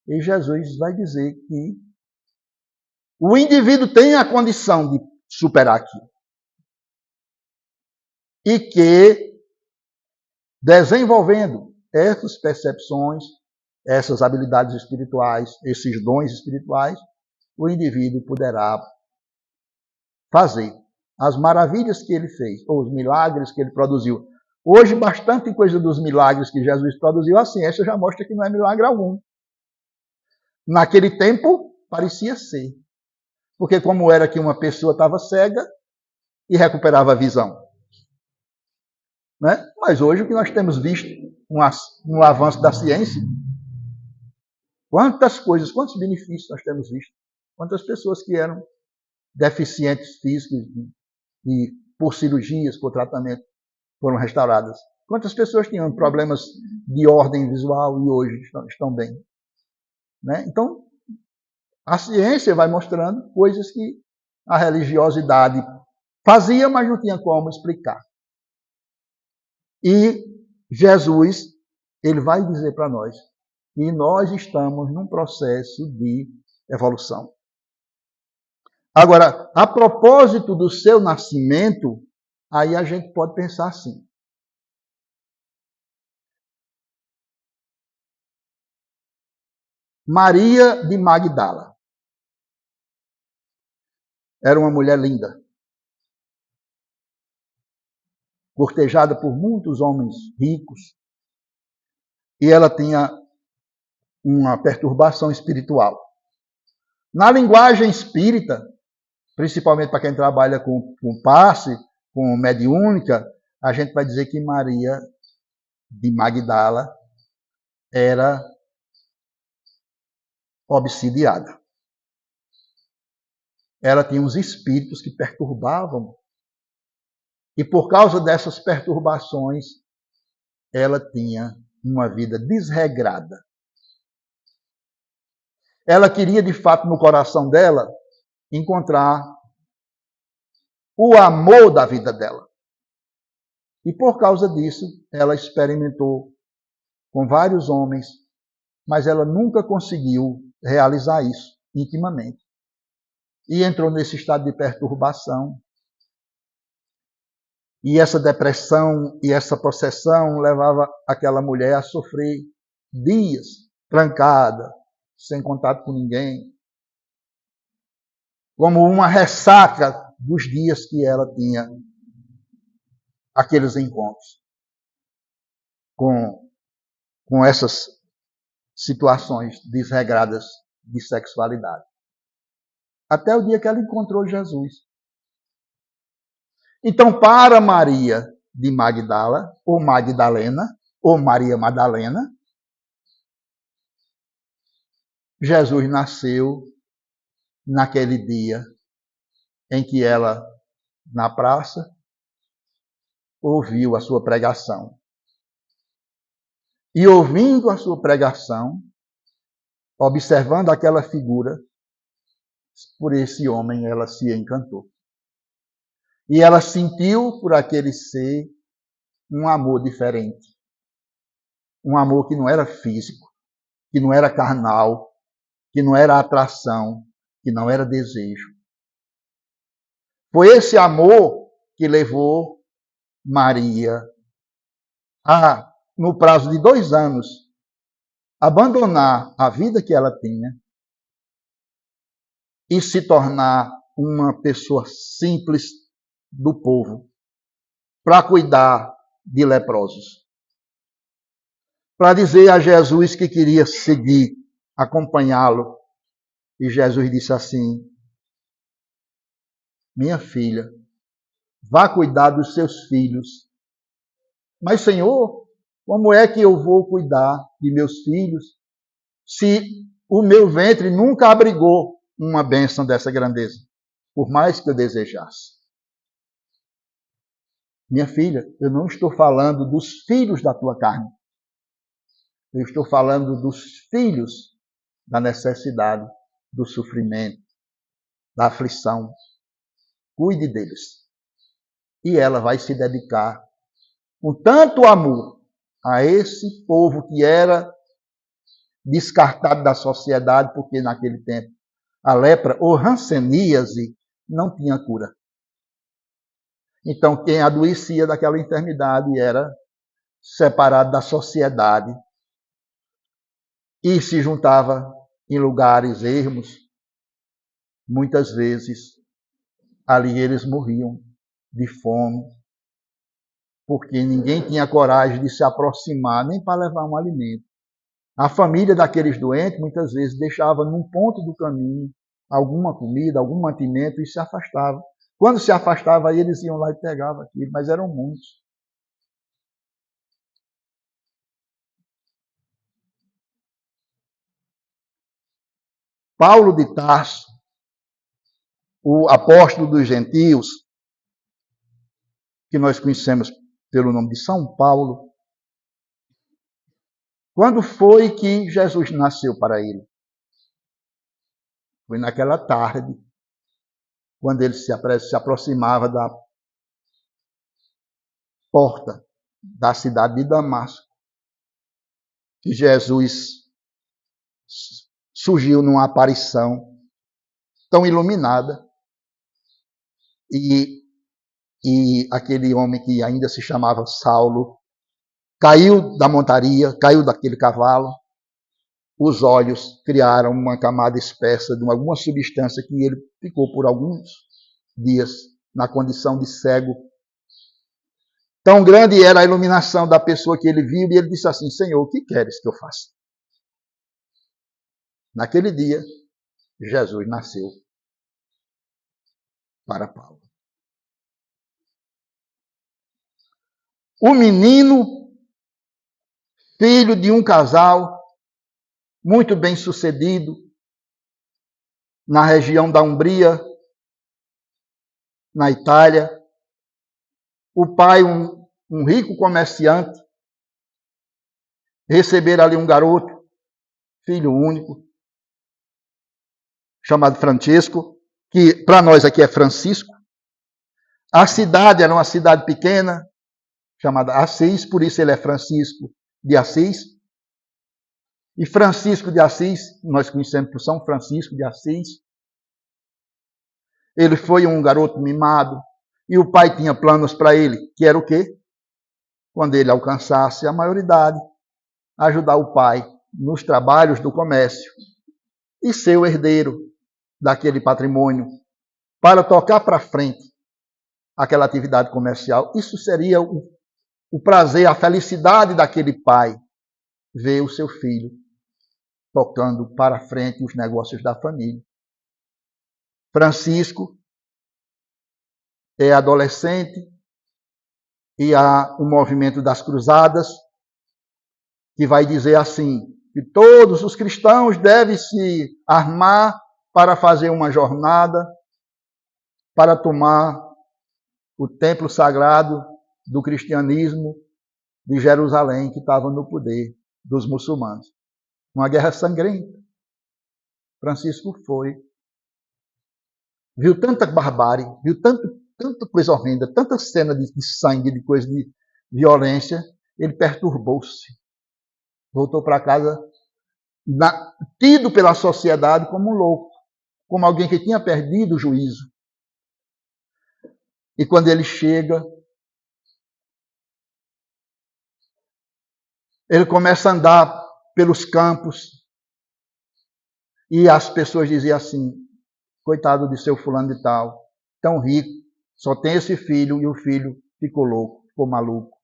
E Jesus vai dizer que o indivíduo tem a condição de superar aquilo. E que, desenvolvendo essas percepções, essas habilidades espirituais, esses dons espirituais, o indivíduo poderá fazer as maravilhas que ele fez, ou os milagres que ele produziu. Hoje, bastante coisa dos milagres que Jesus produziu, a ciência já mostra que não é milagre algum. Naquele tempo, parecia ser. Porque como era que uma pessoa estava cega e recuperava a visão. Né? Mas hoje o que nós temos visto, um avanço da ciência, quantas coisas, quantos benefícios nós temos visto. Quantas pessoas que eram deficientes físicos e por cirurgias, por tratamento, foram restauradas. Quantas pessoas tinham problemas de ordem visual e hoje estão bem. Né? Então, a ciência vai mostrando coisas que a religiosidade Fazia, mas não tinha como explicar. E Jesus, ele vai dizer para nós que nós estamos num processo de evolução. Agora, a propósito do seu nascimento, aí a gente pode pensar assim. Maria de Magdala era uma mulher linda, cortejada por muitos homens ricos, e ela tinha uma perturbação espiritual. Na linguagem espírita, principalmente para quem trabalha com passe, com mediúnica, a gente vai dizer que Maria de Magdala era obsidiada. Ela tinha uns espíritos que perturbavam, e por causa dessas perturbações, ela tinha uma vida desregrada. Ela queria, de fato, no coração dela, encontrar o amor da vida dela. E por causa disso, ela experimentou com vários homens, mas ela nunca conseguiu realizar isso intimamente. E entrou nesse estado de perturbação. E essa depressão e essa possessão levava aquela mulher a sofrer dias trancada, sem contato com ninguém, como uma ressaca dos dias que ela tinha aqueles encontros com essas situações desregradas de sexualidade. Até o dia que ela encontrou Jesus. Então, para Maria de Magdala, ou Magdalena, ou Maria Madalena, Jesus nasceu naquele dia em que ela, na praça, ouviu a sua pregação. E ouvindo a sua pregação, observando aquela figura, por esse homem ela se encantou. E ela sentiu por aquele ser um amor diferente. Um amor que não era físico, que não era carnal, que não era atração, que não era desejo. Foi esse amor que levou Maria a, no prazo de 2 anos, abandonar a vida que ela tinha e se tornar uma pessoa simples do povo, para cuidar de leprosos. Para dizer a Jesus que queria seguir, acompanhá-lo. E Jesus disse assim: minha filha, vá cuidar dos seus filhos. Mas, Senhor, como é que eu vou cuidar de meus filhos se o meu ventre nunca abrigou uma bênção dessa grandeza, por mais que eu desejasse? Minha filha, eu não estou falando dos filhos da tua carne. Eu estou falando dos filhos da necessidade, do sofrimento, da aflição. Cuide deles. E ela vai se dedicar com tanto amor a esse povo que era descartado da sociedade, porque naquele tempo a lepra ou hanseníase não tinha cura. Então, quem adoecia daquela enfermidade era separado da sociedade e se juntava em lugares ermos. Muitas vezes, ali eles morriam de fome, porque ninguém tinha coragem de se aproximar nem para levar um alimento. A família daqueles doentes, muitas vezes, deixava num ponto do caminho alguma comida, algum mantimento e se afastava. Quando se afastava, aí eles iam lá e pegavam aquilo, mas eram muitos. Paulo de Tarso, o apóstolo dos gentios, que nós conhecemos pelo nome de São Paulo, quando foi que Jesus nasceu para ele? Foi naquela tarde, quando ele se aproximava da porta da cidade de Damasco, que Jesus surgiu numa aparição tão iluminada e aquele homem que ainda se chamava Saulo caiu da montaria, caiu daquele cavalo, os olhos criaram uma camada espessa de alguma substância que ele ficou por alguns dias na condição de cego. Tão grande era a iluminação da pessoa que ele viu, e ele disse assim: Senhor, o que queres que eu faça? Naquele dia, Jesus nasceu para Paulo. O menino, filho de um casal muito bem sucedido na região da Umbria, na Itália. O pai, um rico comerciante, receber ali um garoto, filho único, chamado Francisco, que para nós aqui é Francisco. A cidade era uma cidade pequena, chamada Assis, por isso ele é Francisco de Assis. E Francisco de Assis, nós conhecemos por São Francisco de Assis. Ele foi um garoto mimado, e o pai tinha planos para ele, que era o quê? Quando ele alcançasse a maioridade, ajudar o pai nos trabalhos do comércio e ser o herdeiro daquele patrimônio para tocar para frente aquela atividade comercial. Isso seria o prazer, a felicidade daquele pai, ver o seu filho tocando para frente os negócios da família. Francisco é adolescente e há um movimento das cruzadas que vai dizer assim, que todos os cristãos devem se armar para fazer uma jornada para tomar o templo sagrado do cristianismo de Jerusalém, que estava no poder dos muçulmanos. Uma guerra sangrenta. Francisco foi. Viu tanta barbárie, viu tanta coisa horrenda, tanta cena de sangue, de coisa de violência, ele perturbou-se. Voltou para casa tido pela sociedade como um louco, como alguém que tinha perdido o juízo. E quando ele chega, ele começa a andar pelos campos e as pessoas diziam assim, coitado de seu fulano de tal, tão rico, só tem esse filho e o filho ficou louco, ficou maluco.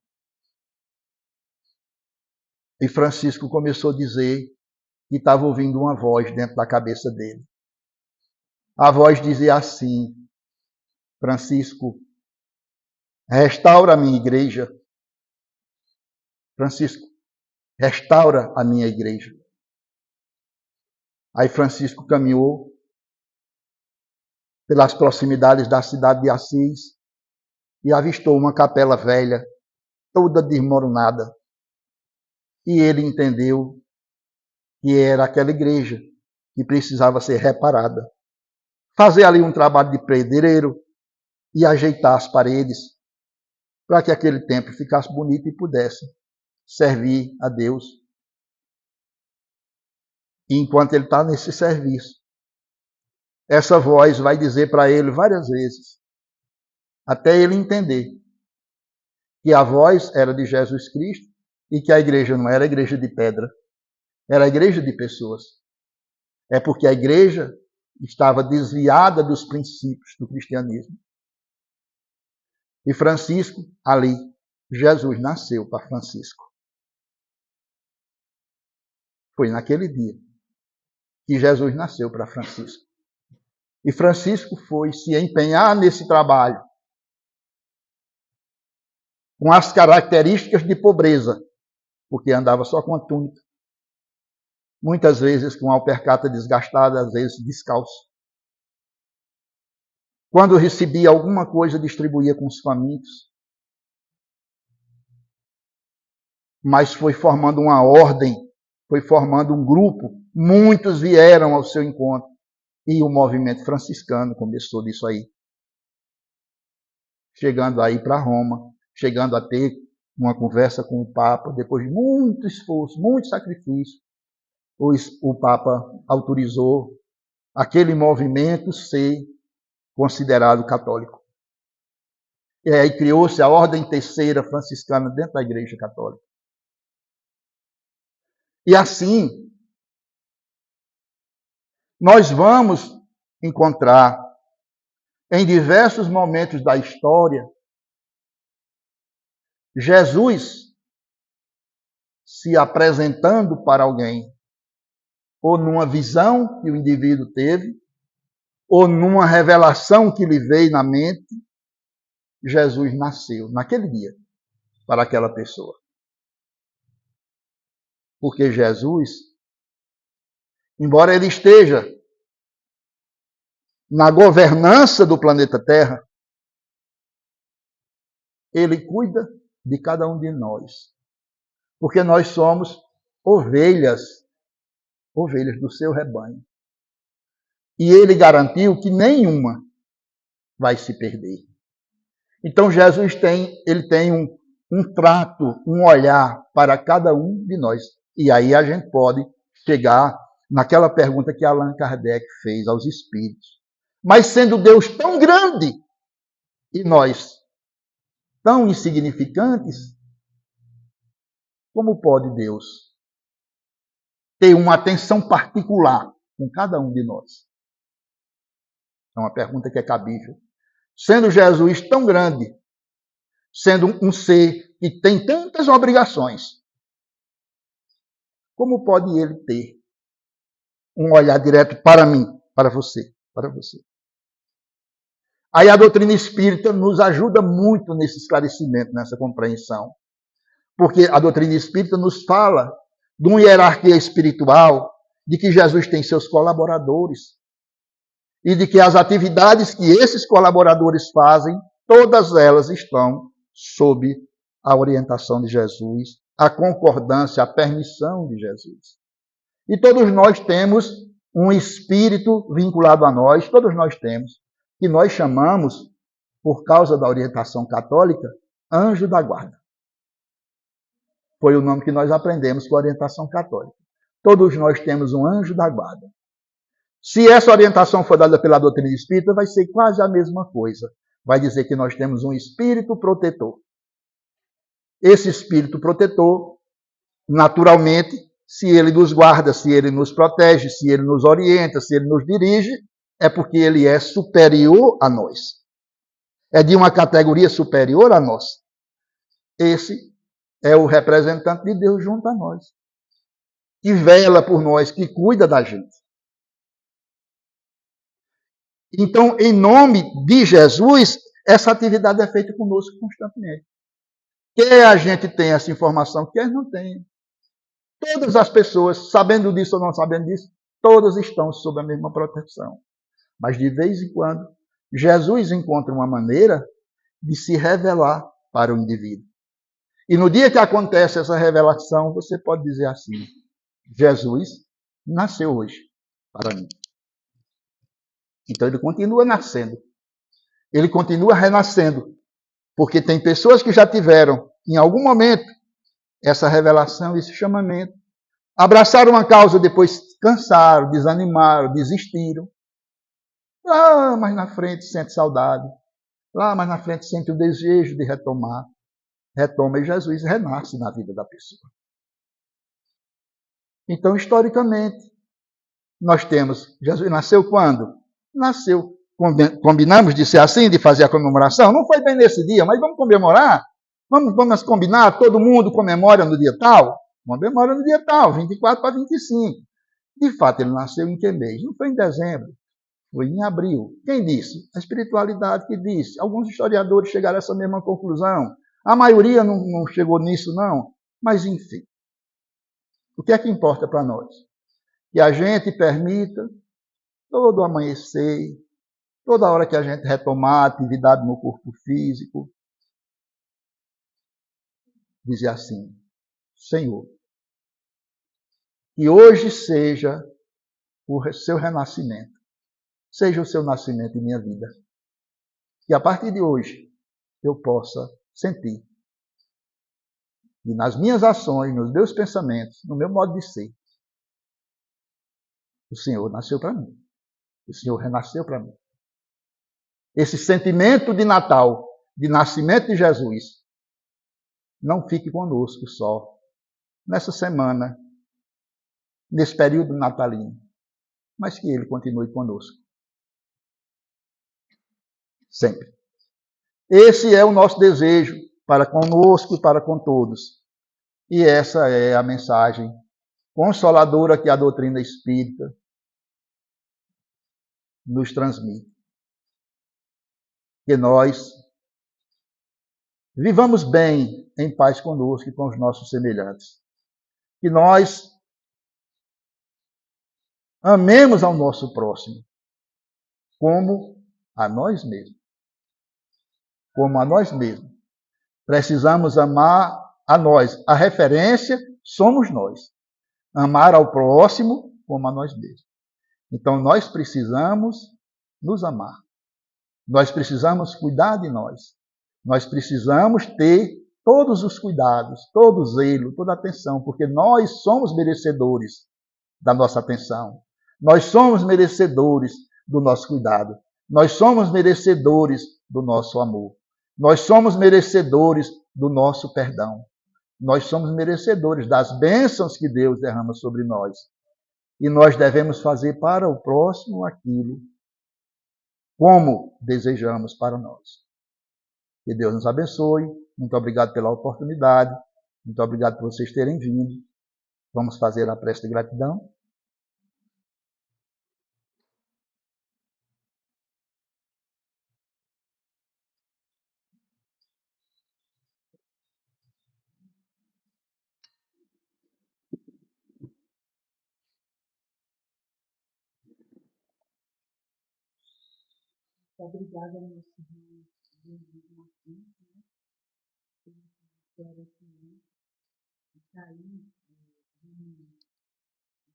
E Francisco começou a dizer que estava ouvindo uma voz dentro da cabeça dele. A voz dizia assim, Francisco, restaura a minha igreja. Francisco, restaura a minha igreja. Aí Francisco caminhou pelas proximidades da cidade de Assis e avistou uma capela velha, toda desmoronada. E ele entendeu que era aquela igreja que precisava ser reparada. Fazer ali um trabalho de pedreiro e ajeitar as paredes para que aquele templo ficasse bonito e pudesse servir a Deus. E enquanto ele está nesse serviço, essa voz vai dizer para ele várias vezes, até ele entender que a voz era de Jesus Cristo e que a igreja não era a igreja de pedra, era a igreja de pessoas. É porque a igreja estava desviada dos princípios do cristianismo. E Francisco, ali, Jesus nasceu para Francisco. Foi naquele dia que Jesus nasceu para Francisco. E Francisco foi se empenhar nesse trabalho com as características de pobreza, porque andava só com a túnica, muitas vezes com a alpercata desgastada, às vezes descalço. Quando recebia alguma coisa, distribuía com os famintos. Mas foi formando uma ordem, foi formando um grupo, muitos vieram ao seu encontro. E o movimento franciscano começou disso aí. Chegando aí para Roma, chegando a ter uma conversa com o Papa, depois de muito esforço, muito sacrifício, o Papa autorizou aquele movimento ser considerado católico. E aí criou-se a Ordem Terceira Franciscana dentro da Igreja Católica. E assim, nós vamos encontrar em diversos momentos da história Jesus se apresentando para alguém, ou numa visão que o indivíduo teve, ou numa revelação que lhe veio na mente, Jesus nasceu naquele dia para aquela pessoa. Porque Jesus, embora ele esteja na governança do planeta Terra, ele cuida de cada um de nós. Porque nós somos ovelhas do seu rebanho. E ele garantiu que nenhuma vai se perder. Então Jesus tem um trato, um olhar para cada um de nós. E aí a gente pode chegar naquela pergunta que Allan Kardec fez aos espíritos. Mas sendo Deus tão grande e nós tão insignificantes, como pode Deus ter uma atenção particular com cada um de nós? É uma pergunta que é cabível. Sendo Jesus tão grande, sendo um ser que tem tantas obrigações, como pode ele ter um olhar direto para mim, para você, para você? Aí a doutrina espírita nos ajuda muito nesse esclarecimento, nessa compreensão. Porque a doutrina espírita nos fala de uma hierarquia espiritual, de que Jesus tem seus colaboradores, e de que as atividades que esses colaboradores fazem, todas elas estão sob a orientação de Jesus, a concordância, a permissão de Jesus. E todos nós temos um espírito vinculado a nós, todos nós temos, que nós chamamos, por causa da orientação católica, anjo da guarda. Foi o nome que nós aprendemos com a orientação católica. Todos nós temos um anjo da guarda. Se essa orientação for dada pela doutrina espírita, vai ser quase a mesma coisa. Vai dizer que nós temos um espírito protetor. Esse espírito protetor, naturalmente, se ele nos guarda, se ele nos protege, se ele nos orienta, se ele nos dirige, é porque ele é superior a nós. É de uma categoria superior a nós. Esse é o representante de Deus junto a nós, que vela por nós, que cuida da gente. Então, em nome de Jesus, essa atividade é feita conosco constantemente. Quer a gente tenha essa informação, quer não tenha. Todas as pessoas, sabendo disso ou não sabendo disso, todas estão sob a mesma proteção. Mas, de vez em quando, Jesus encontra uma maneira de se revelar para o indivíduo. E no dia que acontece essa revelação, você pode dizer assim: Jesus nasceu hoje para mim. Então ele continua nascendo. Ele continua renascendo. Porque tem pessoas que já tiveram, em algum momento, essa revelação, esse chamamento. Abraçaram uma causa, depois cansaram, desanimaram, desistiram. Lá mais na frente sente saudade. Lá mais na frente sente o desejo de retomar. Retoma e Jesus renasce na vida da pessoa. Então, historicamente, nós temos, Jesus nasceu quando? Nasceu. Combinamos de ser assim, de fazer a comemoração? Não foi bem nesse dia, mas vamos comemorar? Vamos combinar, todo mundo comemora no dia tal? Comemora no dia tal, 24 para 25. De fato, ele nasceu em que mês? Não foi em dezembro, foi em abril. Quem disse? A espiritualidade que disse. Alguns historiadores chegaram a essa mesma conclusão. A maioria não chegou nisso, não. Mas, enfim. O que é que importa para nós? Que a gente permita todo amanhecer, toda hora que a gente retomar a atividade no corpo físico, dizer assim: Senhor, que hoje seja o seu renascimento. seja o seu nascimento em minha vida. Que a partir de hoje eu possa sentir que nas minhas ações, nos meus pensamentos, no meu modo de ser, o Senhor nasceu para mim. O Senhor renasceu para mim. Esse sentimento de Natal, de nascimento de Jesus, não fique conosco só nessa semana, nesse período natalino, mas que ele continue conosco. Sempre. Esse é o nosso desejo para conosco e para com todos. E essa é a mensagem consoladora que a doutrina espírita nos transmite. Que nós vivamos bem em paz conosco e com os nossos semelhantes. Que nós amemos ao nosso próximo como a nós mesmos. Como a nós mesmos. Precisamos amar a nós. A referência somos nós. Amar ao próximo como a nós mesmos. Então nós precisamos nos amar. Nós precisamos cuidar de nós. Nós precisamos ter todos os cuidados, todo o zelo, toda a atenção, porque nós somos merecedores da nossa atenção. Nós somos merecedores do nosso cuidado. Nós somos merecedores do nosso amor. Nós somos merecedores do nosso perdão. Nós somos merecedores das bênçãos que Deus derrama sobre nós. E nós devemos fazer para o próximo aquilo como desejamos para nós. Que Deus nos abençoe. Muito obrigado pela oportunidade. Muito obrigado por vocês terem vindo. Vamos fazer a prece de gratidão. Obrigada ao nosso irmão Martins, né? Pelo esclarecimento. Está aí,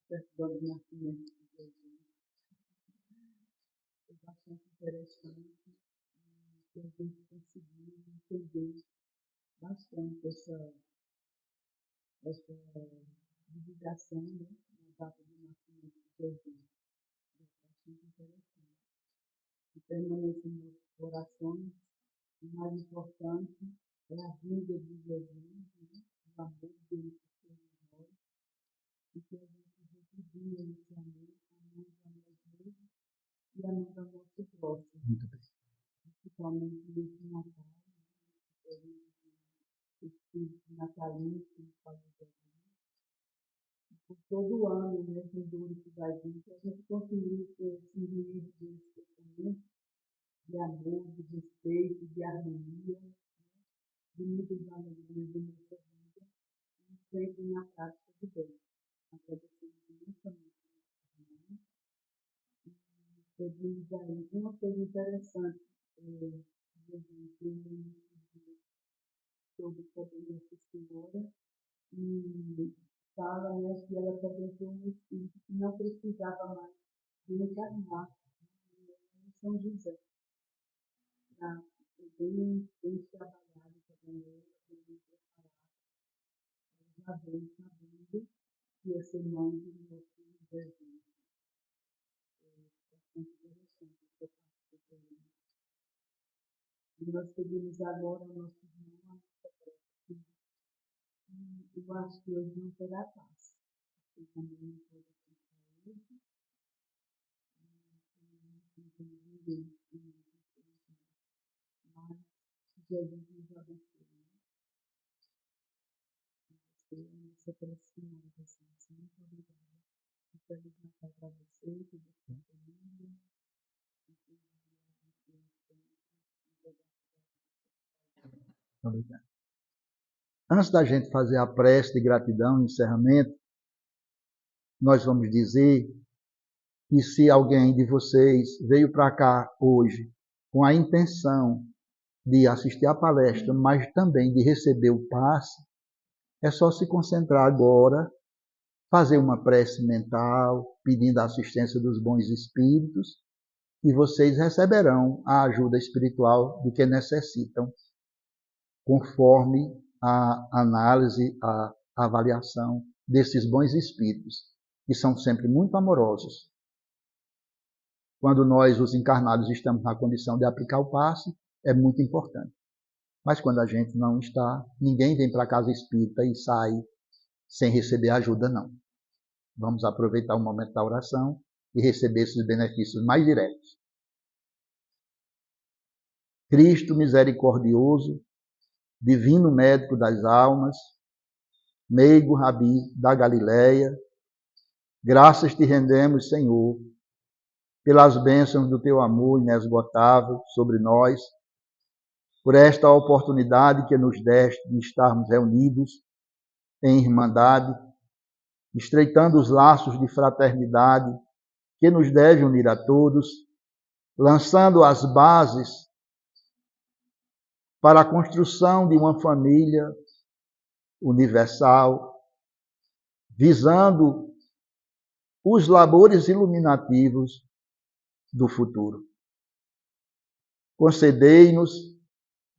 certidão de nascimento de Jesus. É bastante interessante que a gente conseguiu entender bastante essa divulgação, né, na data do nascimento de Jesus. É bastante interessante. E permanece em nossas orações. O mais importante é a vida de Jesus, né, o amor dele por nós, e que a gente retribua esse amor, amando a nós mesmos e amando ao nosso próximo. Muito bem. Principalmente nesse Natal, espírito natalino que nos faz por todo o ano, né, com duro que vai vir, que a gente continue ter esse nível de pensamento, de amor, de respeito, de harmonia, de nível de alegria de nossa vida, e sempre na prática de Deus. Agradecemos imensamente a nossa irmã. E pedimos aí uma coisa interessante, sobre o poder da Nossa Senhora, e fala, né, que ela também foi um espírito que não precisava mais reencarnar em São José. Bem trabalhado também, bem preparado, já bem sabendo que ia ser mãe de nosso Jesus. Bastante interessante essa parte. E nós pedimos agora ao nosso irmão, eu acho que hoje não terá paz. Eu também não pode pensar hoje. Não tem ninguém. Mas Jesus nos abençoe. Você aproxima de vocês. Muito obrigada. E feliz Natal para você, que você família. Obrigado. Antes da gente fazer a prece de gratidão e encerramento, nós vamos dizer que se alguém de vocês veio para cá hoje com a intenção de assistir à palestra, mas também de receber o passe, é só se concentrar agora, fazer uma prece mental, pedindo a assistência dos bons espíritos, e vocês receberão a ajuda espiritual de que necessitam, conforme a análise, a avaliação desses bons espíritos, que são sempre muito amorosos. Quando nós, os encarnados, estamos na condição de aplicar o passe, é muito importante. Mas quando a gente não está, ninguém vem para a casa espírita e sai sem receber ajuda, não. Vamos aproveitar o momento da oração e receber esses benefícios mais diretos. Cristo misericordioso, divino médico das almas, meigo Rabi da Galileia, graças te rendemos, Senhor, pelas bênçãos do teu amor inesgotável sobre nós, por esta oportunidade que nos deste de estarmos reunidos em irmandade, estreitando os laços de fraternidade que nos deve unir a todos, lançando as bases para a construção de uma família universal, visando os labores iluminativos do futuro. Concedei-nos,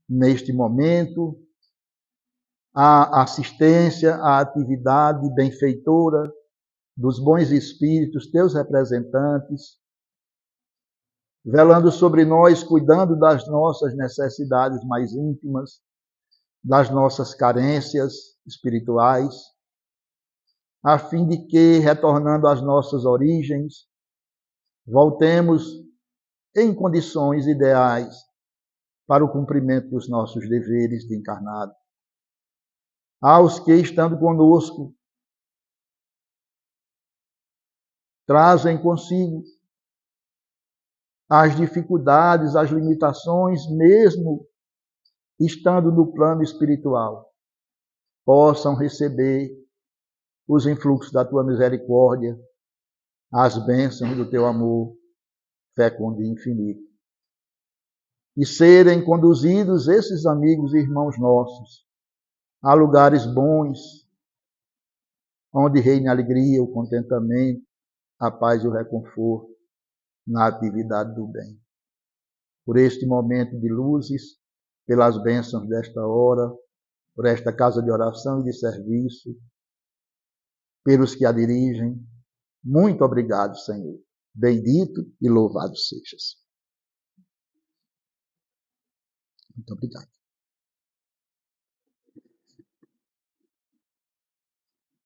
neste momento, a assistência, a atividade benfeitora dos bons espíritos, teus representantes, velando sobre nós, cuidando das nossas necessidades mais íntimas, das nossas carências espirituais, a fim de que, retornando às nossas origens, voltemos em condições ideais para o cumprimento dos nossos deveres de encarnado. Aos que, estando conosco, trazem consigo as dificuldades, as limitações, mesmo estando no plano espiritual, possam receber os influxos da tua misericórdia, as bênçãos do teu amor fecundo e infinito. E serem conduzidos esses amigos e irmãos nossos a lugares bons, onde reine a alegria, o contentamento, a paz e o reconforto na atividade do bem. Por este momento de luzes, pelas bênçãos desta hora, por esta casa de oração e de serviço, pelos que a dirigem, muito obrigado, Senhor. Bendito e louvado sejas. Muito obrigado.